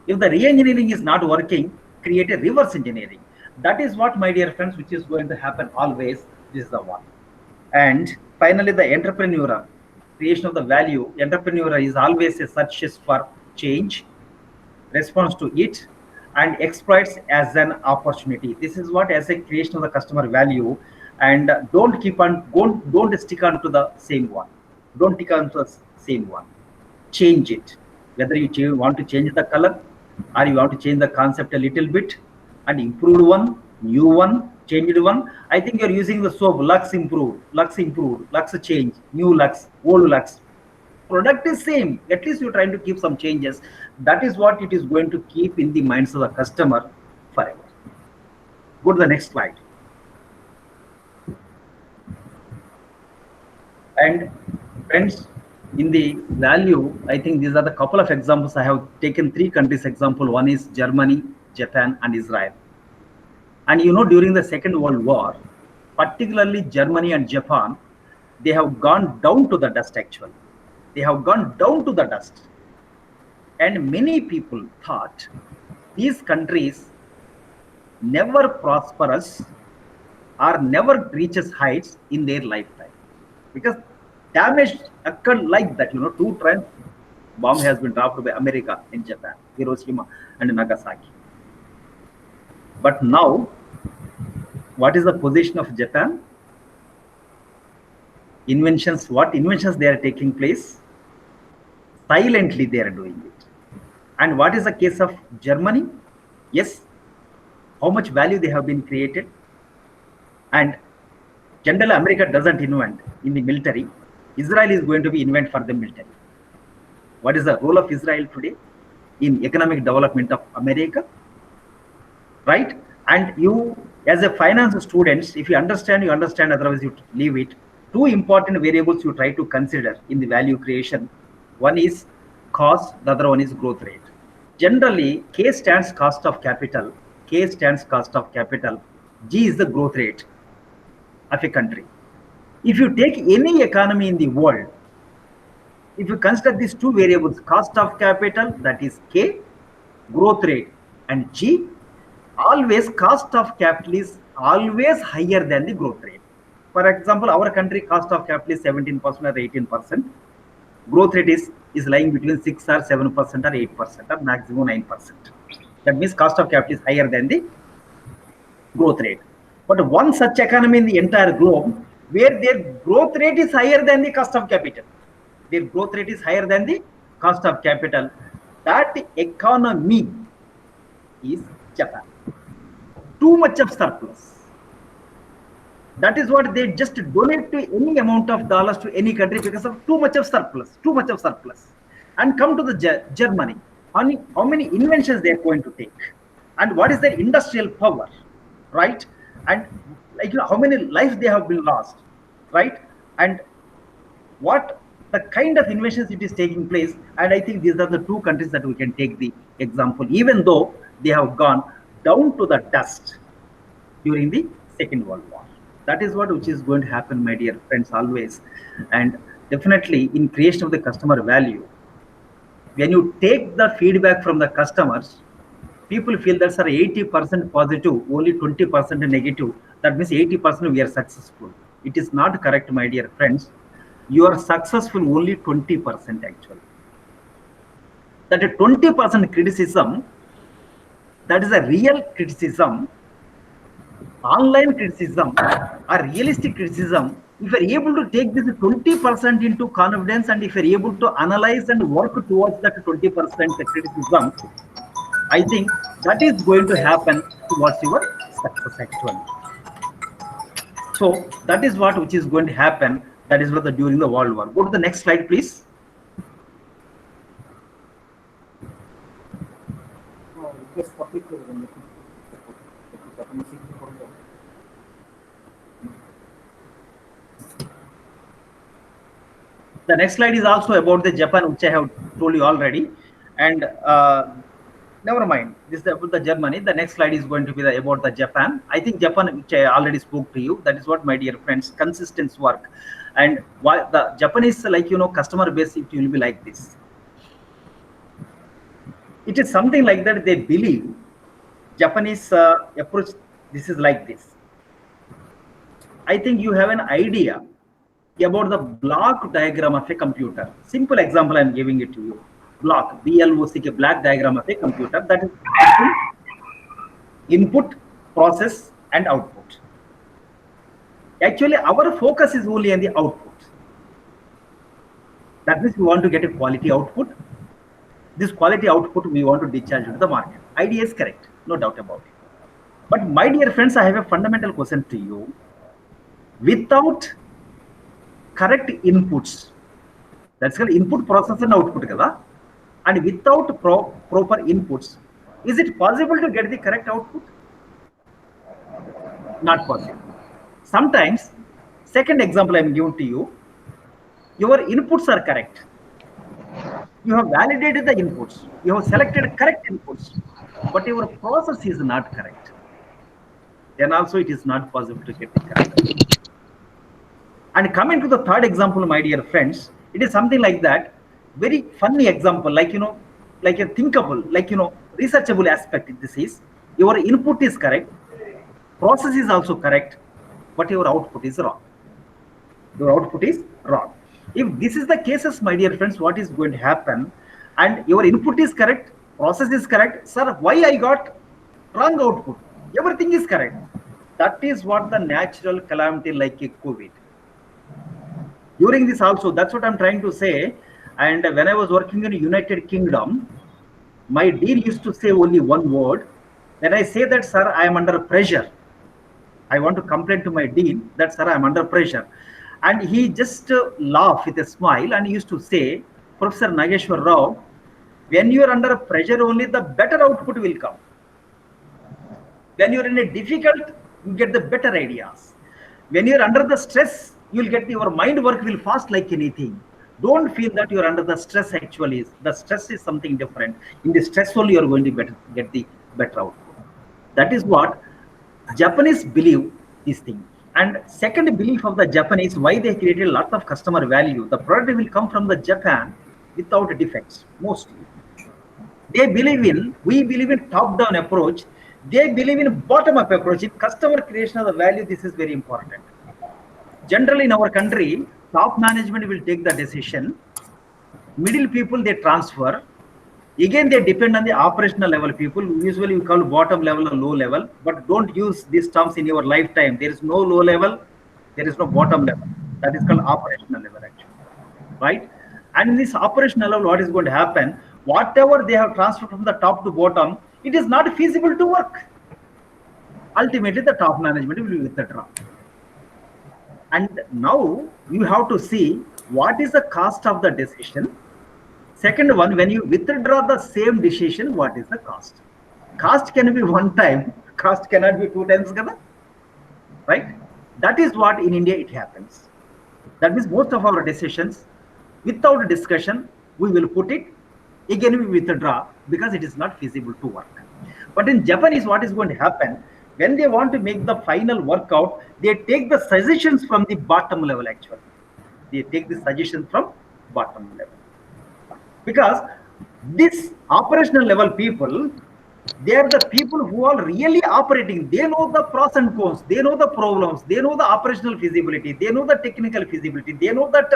If the re-engineering is not working, create a reverse engineering. That is what, my dear friends, which is going to happen always. This is the one. And finally, the entrepreneur, creation of the value. Entrepreneur is always a search for change, response to it, and exploits as an opportunity. This is what as a creation of the customer value. And don't stick on to the same one. Don't stick on to the same one. Change it. Whether you want to change the color, or you want to change the concept a little bit and improve one, new one, changed one. I think you're using the soap Lux improved, Lux change, new Lux, old Lux. Product is same. At least you're trying to keep some changes. That is what it is going to keep in the minds of the customer forever. Go to the next slide. And friends, in the value, I think these are the couple of examples. I have taken 3 countries example. One is Germany, Japan, and Israel. And during the Second World War, particularly Germany and Japan, they have gone down to the dust actually. They have gone down to the dust. And many people thought these countries never prosperous or never reaches heights in their lifetime. Because damage occurred like that, 2 times bomb has been dropped by America in Japan, Hiroshima and Nagasaki. But now, what is the position of Japan? Inventions, what inventions they are taking place? Silently they are doing it. And what is the case of Germany? Yes, how much value they have been created. And generally America doesn't invent in the military. Israel is going to be invent for the military. What is the role of Israel today in economic development of America? Right? And you, as a finance student, if you understand, you understand, otherwise you leave it. Two important variables you try to consider in the value creation. One is cost, the other one is growth rate. Generally, K stands cost of capital, K stands cost of capital, G is the growth rate of a country. If you take any economy in the world, if you consider these two variables, cost of capital, that is K, growth rate, and G, always cost of capital is always higher than the growth rate. For example, our country cost of capital is 17% or 18%. Growth rate is lying between 6 or 7% or 8% or maximum 9%. That means cost of capital is higher than the growth rate. But one such economy in the entire globe where their growth rate is higher than the cost of capital. Their growth rate is higher than the cost of capital. That economy is Japan. Too much of surplus. That is what they just donate to any amount of dollars to any country because of too much of surplus, And come to the Germany. How many inventions they are going to take, and what is their industrial power, right? And how many lives they have been lost, right? And what the kind of inventions it is taking place. And I think these are the two countries that we can take the example, even though they have gone down to the dust during the Second World War. That is which is going to happen, my dear friends, always. And definitely in creation of the customer value, when you take the feedback from the customers, people feel that's 80% positive, only 20% negative. That means 80% we are successful. It is not correct, my dear friends. You are successful only 20% actually. That 20% criticism, that is a real criticism, online criticism or realistic criticism. If you are able to take this 20% into confidence, and if you are able to analyze and work towards that 20% criticism, I think that is going to happen towards your success actually. So that is which is going to happen. That is what during the World War. Go to the next slide, please. The next slide is also about the Japan, which I have told you already. And never mind, this is about the Germany. The next slide is going to be about the Japan. I think Japan, which I already spoke to you, that is what, my dear friends, consistent work. And why the Japanese, customer base, it will be like this. It is something like that. They believe Japanese approach, this is like this. I think you have an idea about the block diagram of a computer. Simple example I am giving it to you. Block, BLOCK, black diagram of a computer. That is input, process, and output. Actually, our focus is only on the output. That means we want to get a quality output. This quality output we want to discharge to the market. Idea is correct, no doubt about it. But my dear friends, I have a fundamental question to you. Without correct inputs, that's called input, process, and output, and without proper inputs, is it possible to get the correct output? Not possible. Sometimes, second example I am giving to you, your inputs are correct. You have validated the inputs. You have selected correct inputs, but your process is not correct. Then also it is not possible to get the correct. And coming to the third example, my dear friends, it is something like that. Very funny example, like a thinkable, researchable aspect. This is your input is correct, process is also correct, but your output is wrong. Your output is wrong. If this is the cases, my dear friends, what is going to happen? And your input is correct, process is correct. Sir, why I got wrong output? Everything is correct. That is what the natural calamity like a COVID. During this also, that's what I'm trying to say. And when I was working in the United Kingdom, my dean used to say only one word. When I say that, sir, I am under pressure, I want to complain to my dean that, sir, I am under pressure. And he just laughed with a smile and he used to say, Professor Nageshwar Rao, when you are under pressure only, the better output will come. When you are in a difficult, you get the better ideas. When you are under the stress, you will get your mind work will fast like anything. Don't feel that you are under the stress. Actually, the stress is something different. In the stress only, you are going to get the better output. That is what Japanese believe this thing. And second belief of the Japanese, why they created a lot of customer value. The product will come from the Japan without defects, mostly. We believe in top-down approach. They believe in bottom-up approach. In customer creation of the value, this is very important. Generally, in our country, top management will take the decision. Middle people, they transfer. Again, they depend on the operational level people. Usually, we call bottom level or low level. But don't use these terms in your lifetime. There is no low level. There is no bottom level. That is called operational level, actually. Right? And in this operational level, what is going to happen? Whatever they have transferred from the top to bottom, it is not feasible to work. Ultimately, the top management will withdraw. And now you have to see what is the cost of the decision. Second one, when you withdraw the same decision, what is the cost? Cost can be one time, cost cannot be 2 times, right? That is what in India it happens. That means most of our decisions, without discussion, we will put it, again we withdraw because it is not feasible to work. But in Japanese, what is going to happen? When they want to make the final workout, they take the suggestions from the bottom level, actually. They take the suggestions from bottom level. Because this operational level people, they are the people who are really operating. They know the pros and cons. They know the problems. They know the operational feasibility. They know the technical feasibility. They know that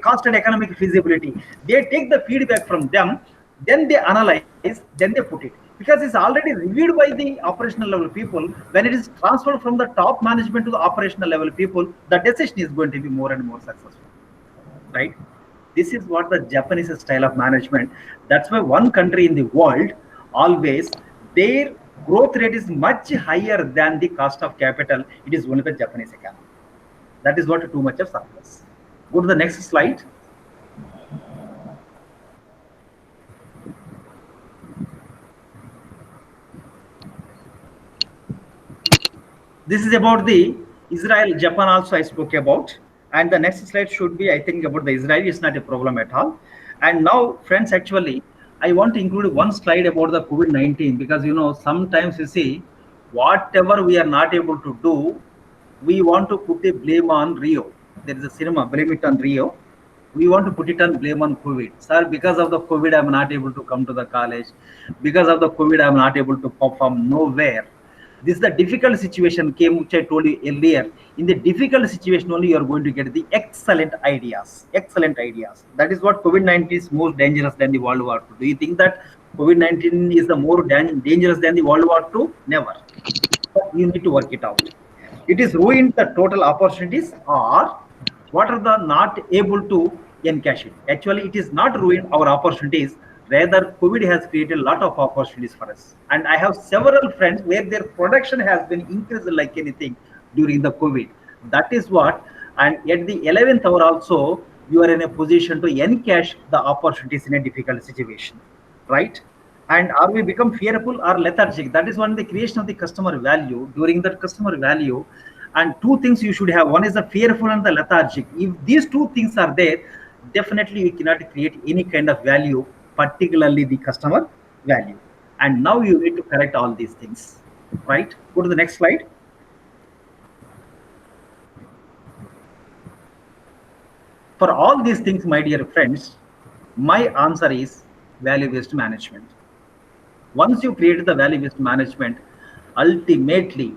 cost and economic feasibility. They take the feedback from them, then they analyze, then they put it. Because it's already reviewed by the operational level people. When it is transferred from the top management to the operational level people, the decision is going to be more and more successful, right? This is what the Japanese style of management. That's why one country in the world, always, their growth rate is much higher than the cost of capital. It is only the Japanese economy. That is what too much of surplus. Go to the next slide. This is about the Israel, Japan also I spoke about. And the next slide should be, I think, about the Israel. It's not a problem at all. And now, friends, actually, I want to include one slide about the COVID-19 because, you know, sometimes you see, whatever we are not able to do, we want to put a blame on Rio. There is a cinema, blame it on Rio. We want to put it on blame on COVID. Sir, because of the COVID, I'm not able to come to the college. Because of the COVID, I'm not able to perform nowhere. This is the difficult situation came, which I told you earlier. In the difficult situation only, you are going to get the excellent ideas. Excellent ideas. That is what COVID-19 is more dangerous than the World War II. Do you think that COVID-19 is the more dangerous than the World War II? Never. But you need to work it out. It is ruined the total opportunities, or what are the not able to encash it. Actually, it is not ruined our opportunities. Rather, COVID has created a lot of opportunities for us. And I have several friends where their production has been increased like anything during the COVID. That is what, and at the 11th hour also, you are in a position to encash the opportunities in a difficult situation, right? And are we become fearful or lethargic? That is one the creation of the customer value. During that customer value, and two things you should have. One is the fearful and the lethargic. If these two things are there, definitely you cannot create any kind of value, particularly the customer value. And now you need to correct all these things, right? Go to the next slide. For all these things, my dear friends, my answer is value-based management. Once you create the value-based management, ultimately,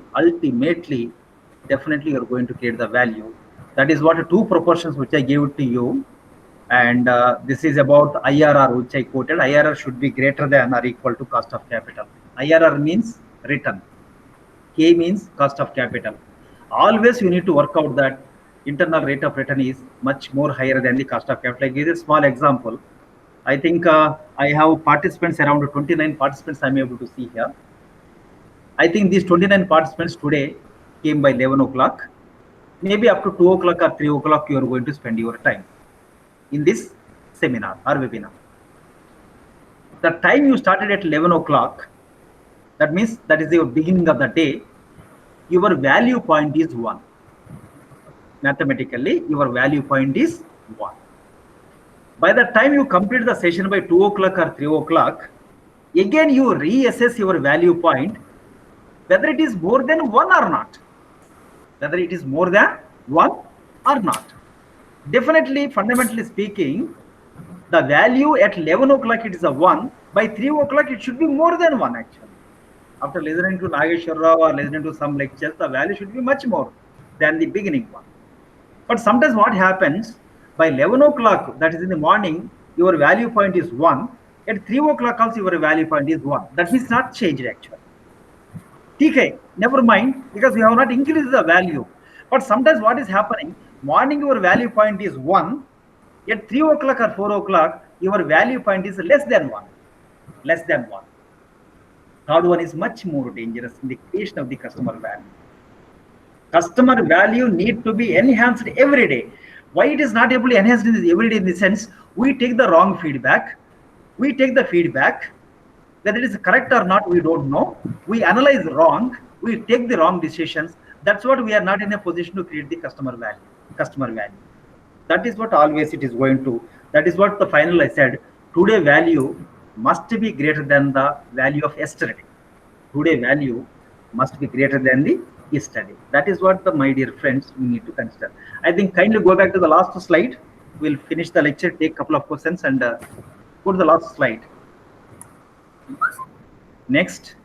definitely you're going to create the value. That is what two proportions which I gave to you. And this is about IRR, which I quoted. IRR should be greater than or equal to cost of capital. IRR means return. K means cost of capital. Always you need to work out that internal rate of return is much more higher than the cost of capital. I give you a small example. I think I have participants around 29 participants I'm able to see here. I think these 29 participants today came by 11 o'clock. Maybe up to 2 o'clock or 3 o'clock, you are going to spend your time in this seminar or webinar. The time you started at 11 o'clock, that means that is your beginning of the day, your value point is 1. Mathematically, your value point is 1. By the time you complete the session by 2 o'clock or 3 o'clock, again you reassess your value point, whether it is more than 1 or not. Whether it is more than 1 or not. Definitely, fundamentally speaking, the value at 11 o'clock it is a 1. By 3 o'clock it should be more than 1 actually. After listening to Nageshwar Rao or listening to some lectures, the value should be much more than the beginning one. But sometimes what happens, by 11 o'clock, that is in the morning, your value point is 1. At 3 o'clock also your value point is 1. That means not changed actually. TK, never mind, because we have not increased the value. But sometimes what is happening, morning your value point is 1. At 3 o'clock or 4 o'clock, your value point is less than 1. Less than 1. Third one is much more dangerous in the creation of the customer value. Customer value need to be enhanced every day. Why it is not able to enhance every day in the sense, we take the wrong feedback. We take the feedback. Whether it is correct or not, we don't know. We analyze wrong. We take the wrong decisions. That's what we are not in a position to create the customer value. Customer value. That is what always it is going to. That is what the final I said. Today value must be greater than the value of yesterday. Today value must be greater than the yesterday. That is what the my dear friends we need to consider. I think kindly go back to the last slide. We'll finish the lecture, take a couple of questions and go to the last slide. Next.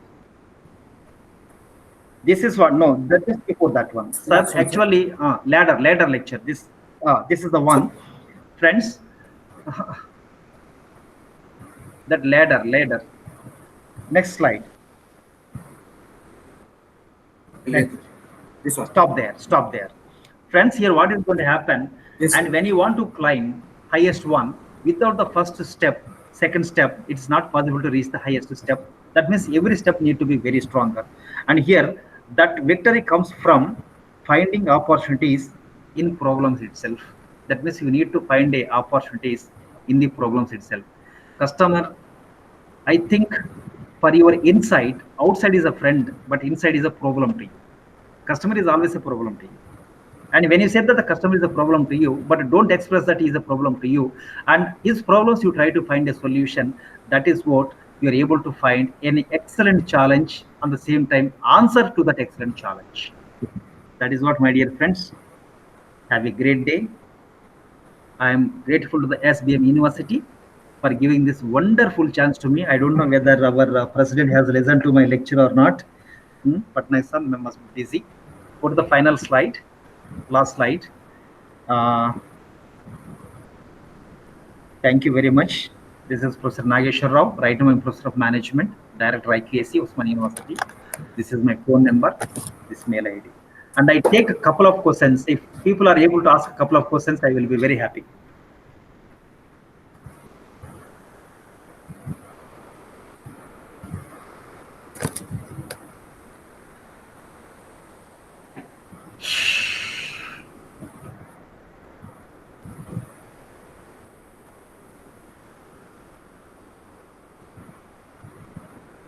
This is what, no, that is before that one. Sir, actually, ladder lecture. This is the one. Friends, that ladder. Next slide. Next. This one. Stop there. Friends, here what is going to happen, Yes, and sir. when you want to climb highest one, without the first step, second step, it's not possible to reach the highest step. That means every step need to be very stronger. And here, that victory comes from finding opportunities in problems itself. That means you need to find opportunities in the problems itself. Customer, I think for your inside, outside is a friend, but inside is a problem to you. Customer is always a problem to you. And when you say that the customer is a problem to you, but don't express that he is a problem to you, and his problems you try to find a solution, that is what you are able to find an excellent challenge, on the same time answer to that excellent challenge. That is what, my dear friends. Have a great day. I am grateful to the SBM University for giving this wonderful chance to me. I don't know whether our president has listened to my lecture or not, but my son must be busy. Go to the final slide, last slide. Thank you very much. This is Professor Nageshwar Rao, right now I'm Professor of Management, Director IQAC, Osmania University. This is my phone number, this mail ID. And I take a couple of questions. If people are able to ask a couple of questions, I will be very happy.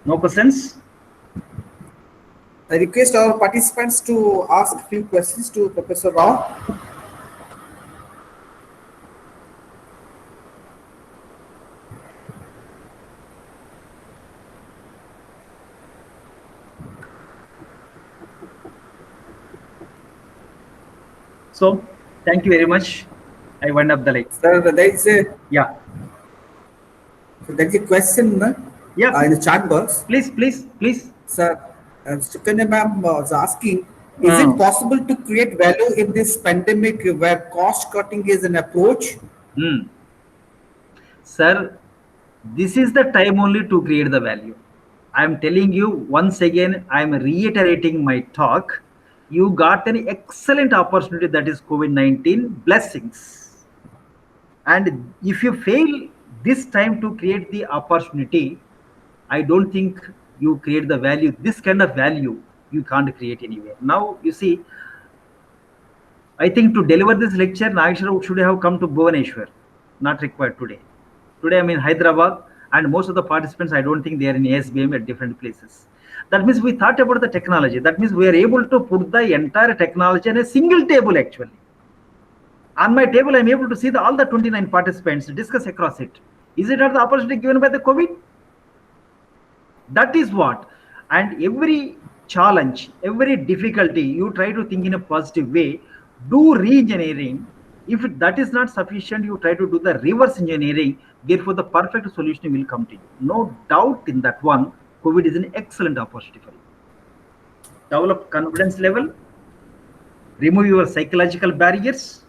No questions? I request our participants to ask a few questions to Professor Rao. So, thank you very much. I wind up the lecture. Sir, there is a Yeah. question Yeah. in the chat box. Please. Sir, Sukanya ma'am was asking, is it possible to create value in this pandemic where cost cutting is an approach? Sir, this is the time only to create the value. I'm telling you once again, I'm reiterating my talk. You got an excellent opportunity, that is COVID 19 blessings. And if you fail this time to create the opportunity, I don't think you create the value. This kind of value you can't create anywhere. Now, you see, I think to deliver this lecture, Nageshwar should have come to Bhubaneswar, not required today. Today I'm in Hyderabad, and most of the participants, I don't think they are in ASBM at different places. That means we thought about the technology. That means we are able to put the entire technology on a single table actually. On my table, I'm able to see all the 29 participants discuss across it. Is it not the opportunity given by the COVID? That is what. And every challenge, every difficulty, you try to think in a positive way, do re-engineering. If that is not sufficient, you try to do the reverse engineering. Therefore, the perfect solution will come to you. No doubt in that one, COVID is an excellent opportunity for you. Develop confidence level, remove your psychological barriers,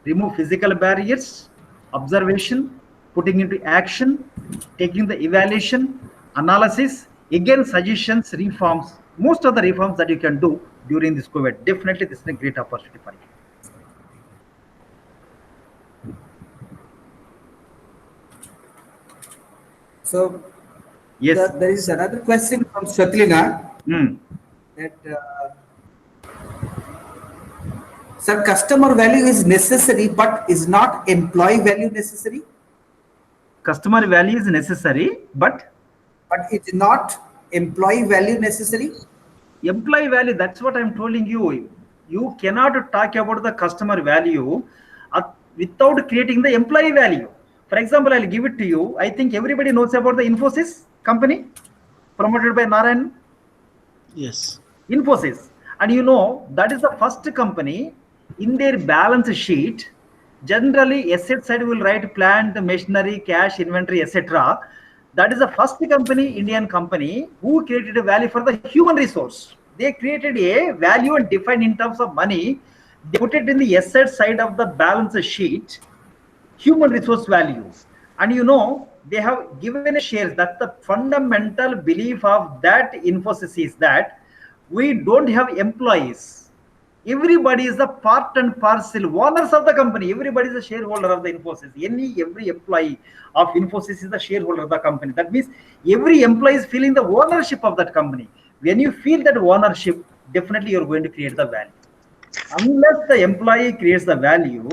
remove physical barriers, observation, putting into action, taking the evaluation, analysis, again suggestions, reforms, most of the reforms that you can do during this COVID. Definitely this is a great opportunity for you. So Yes. there is another question from Svetlina that sir, customer value is necessary, but is not employee value necessary? Customer value is necessary, but it's not employee value necessary? employee value, that's what I'm telling you. You cannot talk about the customer value without creating the employee value. For example, I'll give it to you. I think everybody knows about the Infosys company promoted by Narayan. Yes. Infosys. And you know, that is the first company in their balance sheet. Generally, asset side will write plant, machinery, cash, inventory, etc. That is the first company, Indian company, who created a value for the human resource. They created a value and defined in terms of money. They put it in the asset side of the balance sheet, human resource values. And you know, they have given a shares. That the fundamental belief of that Infosys is that we don't have employees. Everybody is the part and parcel owners of the company. Everybody is a shareholder of the Infosys. Every employee of Infosys is the shareholder of the company. That means every employee is feeling the ownership of that company. When you feel that ownership, definitely you're going to create the value. Unless the employee creates the value,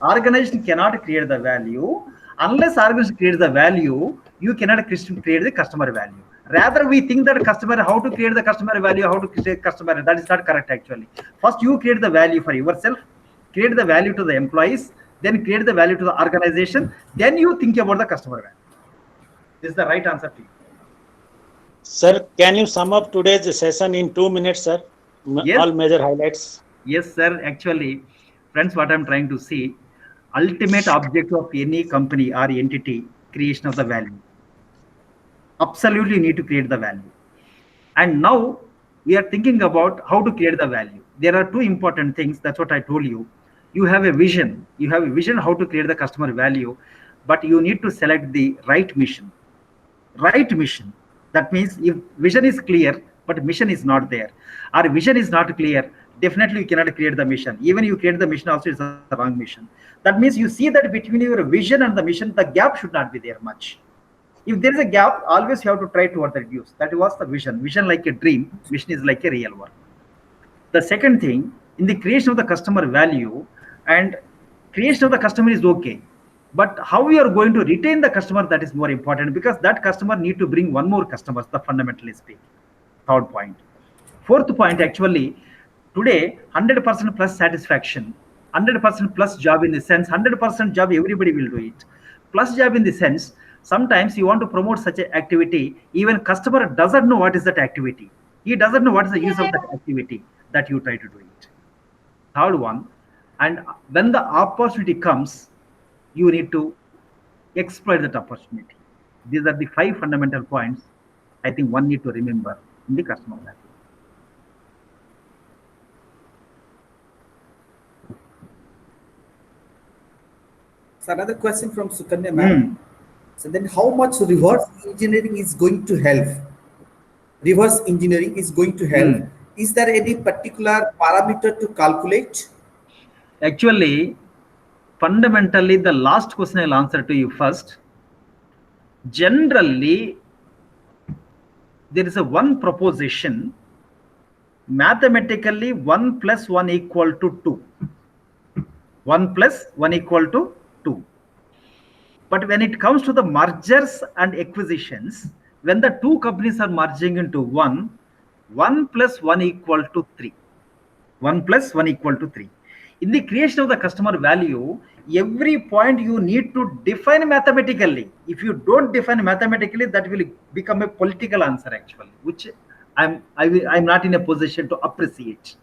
organization cannot create the value. Unless organization creates the value, you cannot create the customer value. Rather, we think that customer, how to create the customer value, how to create customer, that is not correct actually. First, you create the value for yourself, create the value to the employees, then create the value to the organization, then you think about the customer value. This is the right answer to you. Sir, can you sum up today's session in 2 minutes, sir? Yes. All major highlights. Yes, sir. Actually, friends, what I'm trying to see, ultimate objective of any company or entity, creation of the value. Absolutely need to create the value. And now we are thinking about how to create the value. There are two important things. That's what I told you. You have a vision. You have a vision how to create the customer value, but you need to select the right mission. Right mission. That means if vision is clear, but mission is not there, or vision is not clear, definitely you cannot create the mission. Even you create the mission also, it's a wrong mission. That means you see that between your vision and the mission, the gap should not be there much. If there is a gap, always you have to try to reduce. That was the vision. Vision like a dream, mission is like a real work. The second thing, in the creation of the customer value, and creation of the customer is okay, but how we are going to retain the customer, that is more important, because that customer need to bring one more customers, the fundamentally speaking. Third point. Fourth point, actually, today 100% plus satisfaction, 100% plus job in the sense 100% job everybody will do it. Plus job in the sense, sometimes you want to promote such an activity, even customer doesn't know what is that activity. He doesn't know what is the use of that activity that you try to do it. Third one, and when the opportunity comes, you need to exploit that opportunity. These are the 5 fundamental points I think one need to remember in the customer value. So another question from Sukanya ma'am. So then how much reverse engineering is going to help? reverse engineering is going to help. Is there any particular parameter to calculate? Actually, fundamentally, the last question I'll answer to you first. Generally, there is a one proposition. Mathematically, 1 plus 1 equal to 2. 1 plus 1 equal to 2. But when it comes to the mergers and acquisitions, when the two companies are merging into one, 1 plus 1 equal to 3. 1 plus 1 equal to 3. In the creation of the customer value, every point you need to define mathematically. If you don't define mathematically, that will become a political answer actually, which I'm not in a position to appreciate.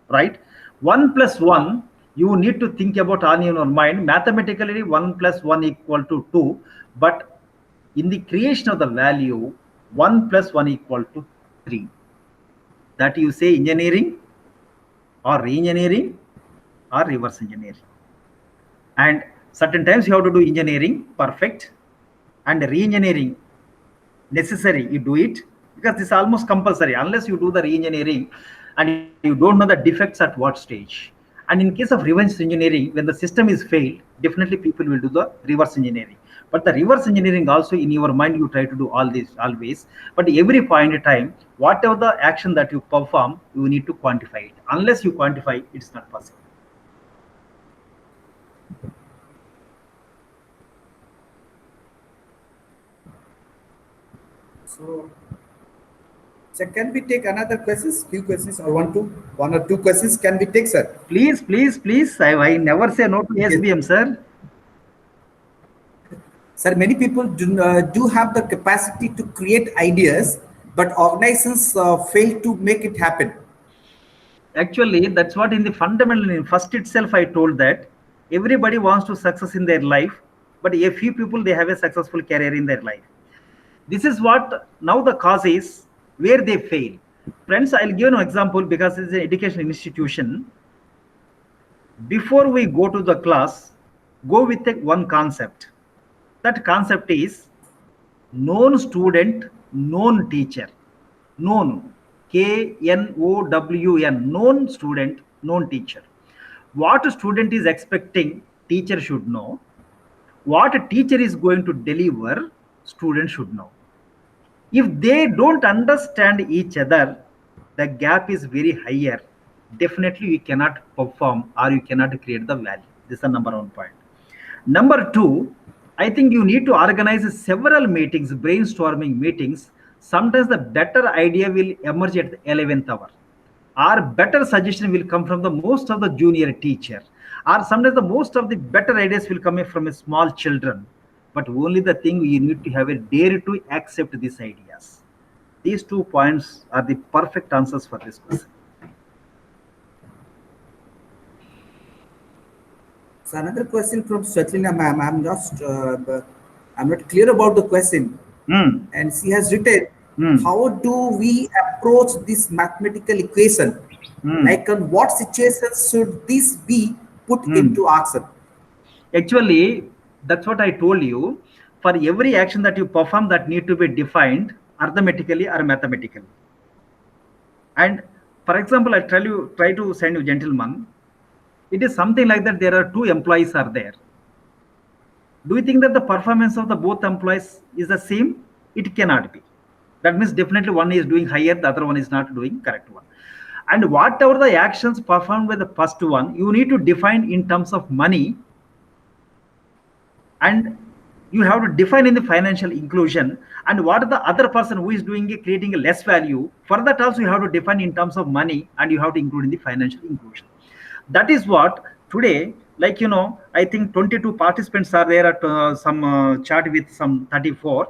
Right? 1 plus 1, you need to think about on your mind. Mathematically, 1 plus 1 equal to 2. But in the creation of the value, 1 plus 1 equal to 3. That you say engineering or re-engineering or reverse engineering. And certain times you have to do engineering, perfect, and re-engineering, necessary, you do it, because this is almost compulsory. Unless you do the re-engineering and you don't know the defects at what stage. And in case of reverse engineering, when the system is failed, definitely people will do the reverse engineering. But the reverse engineering also, in your mind, you try to do all this always. But every point in time, whatever the action that you perform, you need to quantify it. Unless you quantify, it's not possible. So can we take another questions? Few questions or one or two questions can we take, sir? Please, please, please. I never say no to SBM, sir. Sir, many people do have the capacity to create ideas, but organizations fail to make it happen. Actually, that's what in the fundamental, in first itself, I told that everybody wants to success in their life, but a few people, they have a successful career in their life. This is what now the cause is where they fail. Friends, I'll give you an example because it's an education institution. Before we go to the class, go with one concept. That concept is known student, known teacher. Known, K-N-O-W-N, known student, known teacher. What a student is expecting, teacher should know. What a teacher is going to deliver, student should know. If they don't understand each other, the gap is very higher. Definitely you cannot perform or you cannot create the value. This is the number one point. Number two, I think you need to organize several meetings, brainstorming meetings. Sometimes the better idea will emerge at the 11th hour. Or better suggestion will come from the most of the junior teacher. Or sometimes the most of the better ideas will come from a small children. But only the thing you need to have a dare to accept these ideas. These 2 points are the perfect answers for this question. So another question from Svetlana ma'am. I'm not clear about the question. And she has written, how do we approach this mathematical equation? Like on what situations should this be put into action? Actually, that's what I told you. For every action that you perform, that need to be defined arithmetically or mathematically. And for example, I try to send you, gentlemen, it is something like that. There are 2 employees are there. Do you think that the performance of the both employees is the same? It cannot be. That means definitely one is doing higher, the other one is not doing correct one. And whatever the actions performed by the first one, you need to define in terms of money. And you have to define in the financial inclusion, and what the other person who is doing creating a less value, for that also you have to define in terms of money, and you have to include in the financial inclusion. That is what today, like, I think 22 participants are there at some chart with some 34.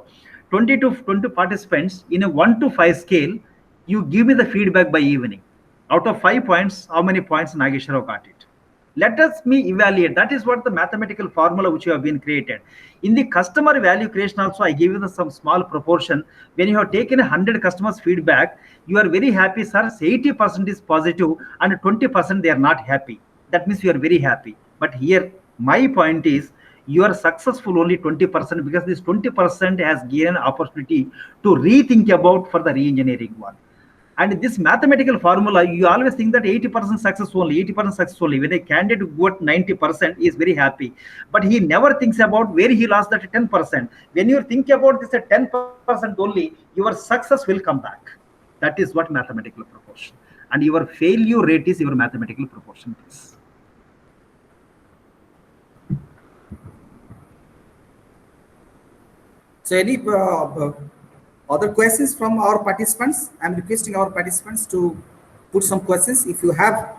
20 participants in a 1 to 5 scale, you give me the feedback by evening. Out of 5 points, how many points Nageshwara got it? Let us evaluate. That is what the mathematical formula which you have been created. In the customer value creation also, I give you some small proportion. When you have taken 100 customers feedback, you are very happy, sir. 80% is positive and 20% they are not happy. That means you are very happy. But here, my point is, you are successful only 20% because this 20% has given opportunity to rethink about for the re-engineering one. And this mathematical formula, you always think that 80% success only, 80% success only. When a candidate got 90%, he is very happy. But he never thinks about where he lost that 10%. When you think about this at 10% only, your success will come back. That is what mathematical proportion. And your failure rate is your mathematical proportion is. So any other questions from our participants? I'm requesting our participants to put some questions if you have.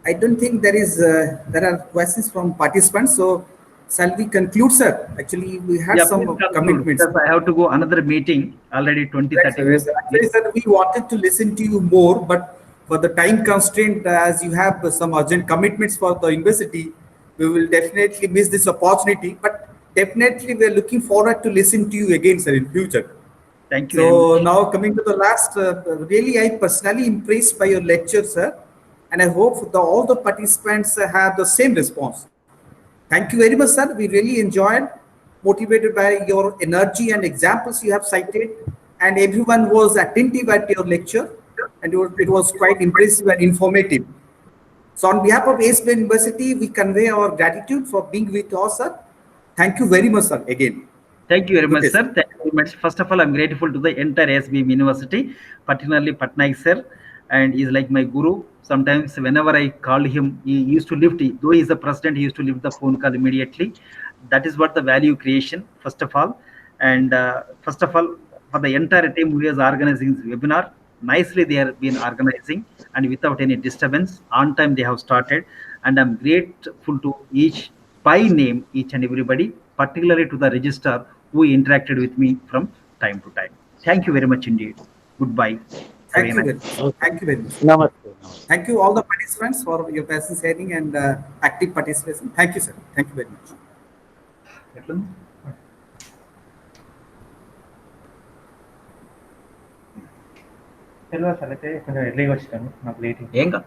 I don't think there are questions from participants. So shall we conclude, sir? Actually, we had some commitments. Because I have to go another meeting already 20, 30 minutes. Actually, sir, we wanted to listen to you more, but for the time constraint, as you have some urgent commitments for the university, we will definitely miss this opportunity. But definitely, we are looking forward to listen to you again, sir, in future. Thank you. So now coming to the last, really, I personally impressed by your lecture, sir, and I hope all the participants have the same response. Thank you very much, sir. We really enjoyed, motivated by your energy and examples you have cited, and everyone was attentive at your lecture, and it was quite impressive and informative. So on behalf of SB University, we convey our gratitude for being with us, sir. Thank you very much, sir, again. Thank you very much, sir. Thank you very much. First of all, I'm grateful to the entire SBM University, particularly Patnaik sir, and he's like my guru. Sometimes whenever I call him, he used to lift, though he's the president, he used to lift the phone call immediately. That is what the value creation, first of all. And first of all, for the entire team who is organizing this webinar, nicely they have been organizing and without any disturbance, on time they have started. And I'm grateful to each by name, each and everybody, particularly to the registrar who interacted with me from time to time. Thank you very much indeed. Goodbye. Thank you very much. Thank you very much. Namaste. Thank you all the participants for your presence sharing and active participation. Thank you, sir. Thank you very much. తెలియదు sir అయితే కొంచెం ఎర్లీగా వచ్చాను నాకు late ఏం కాదు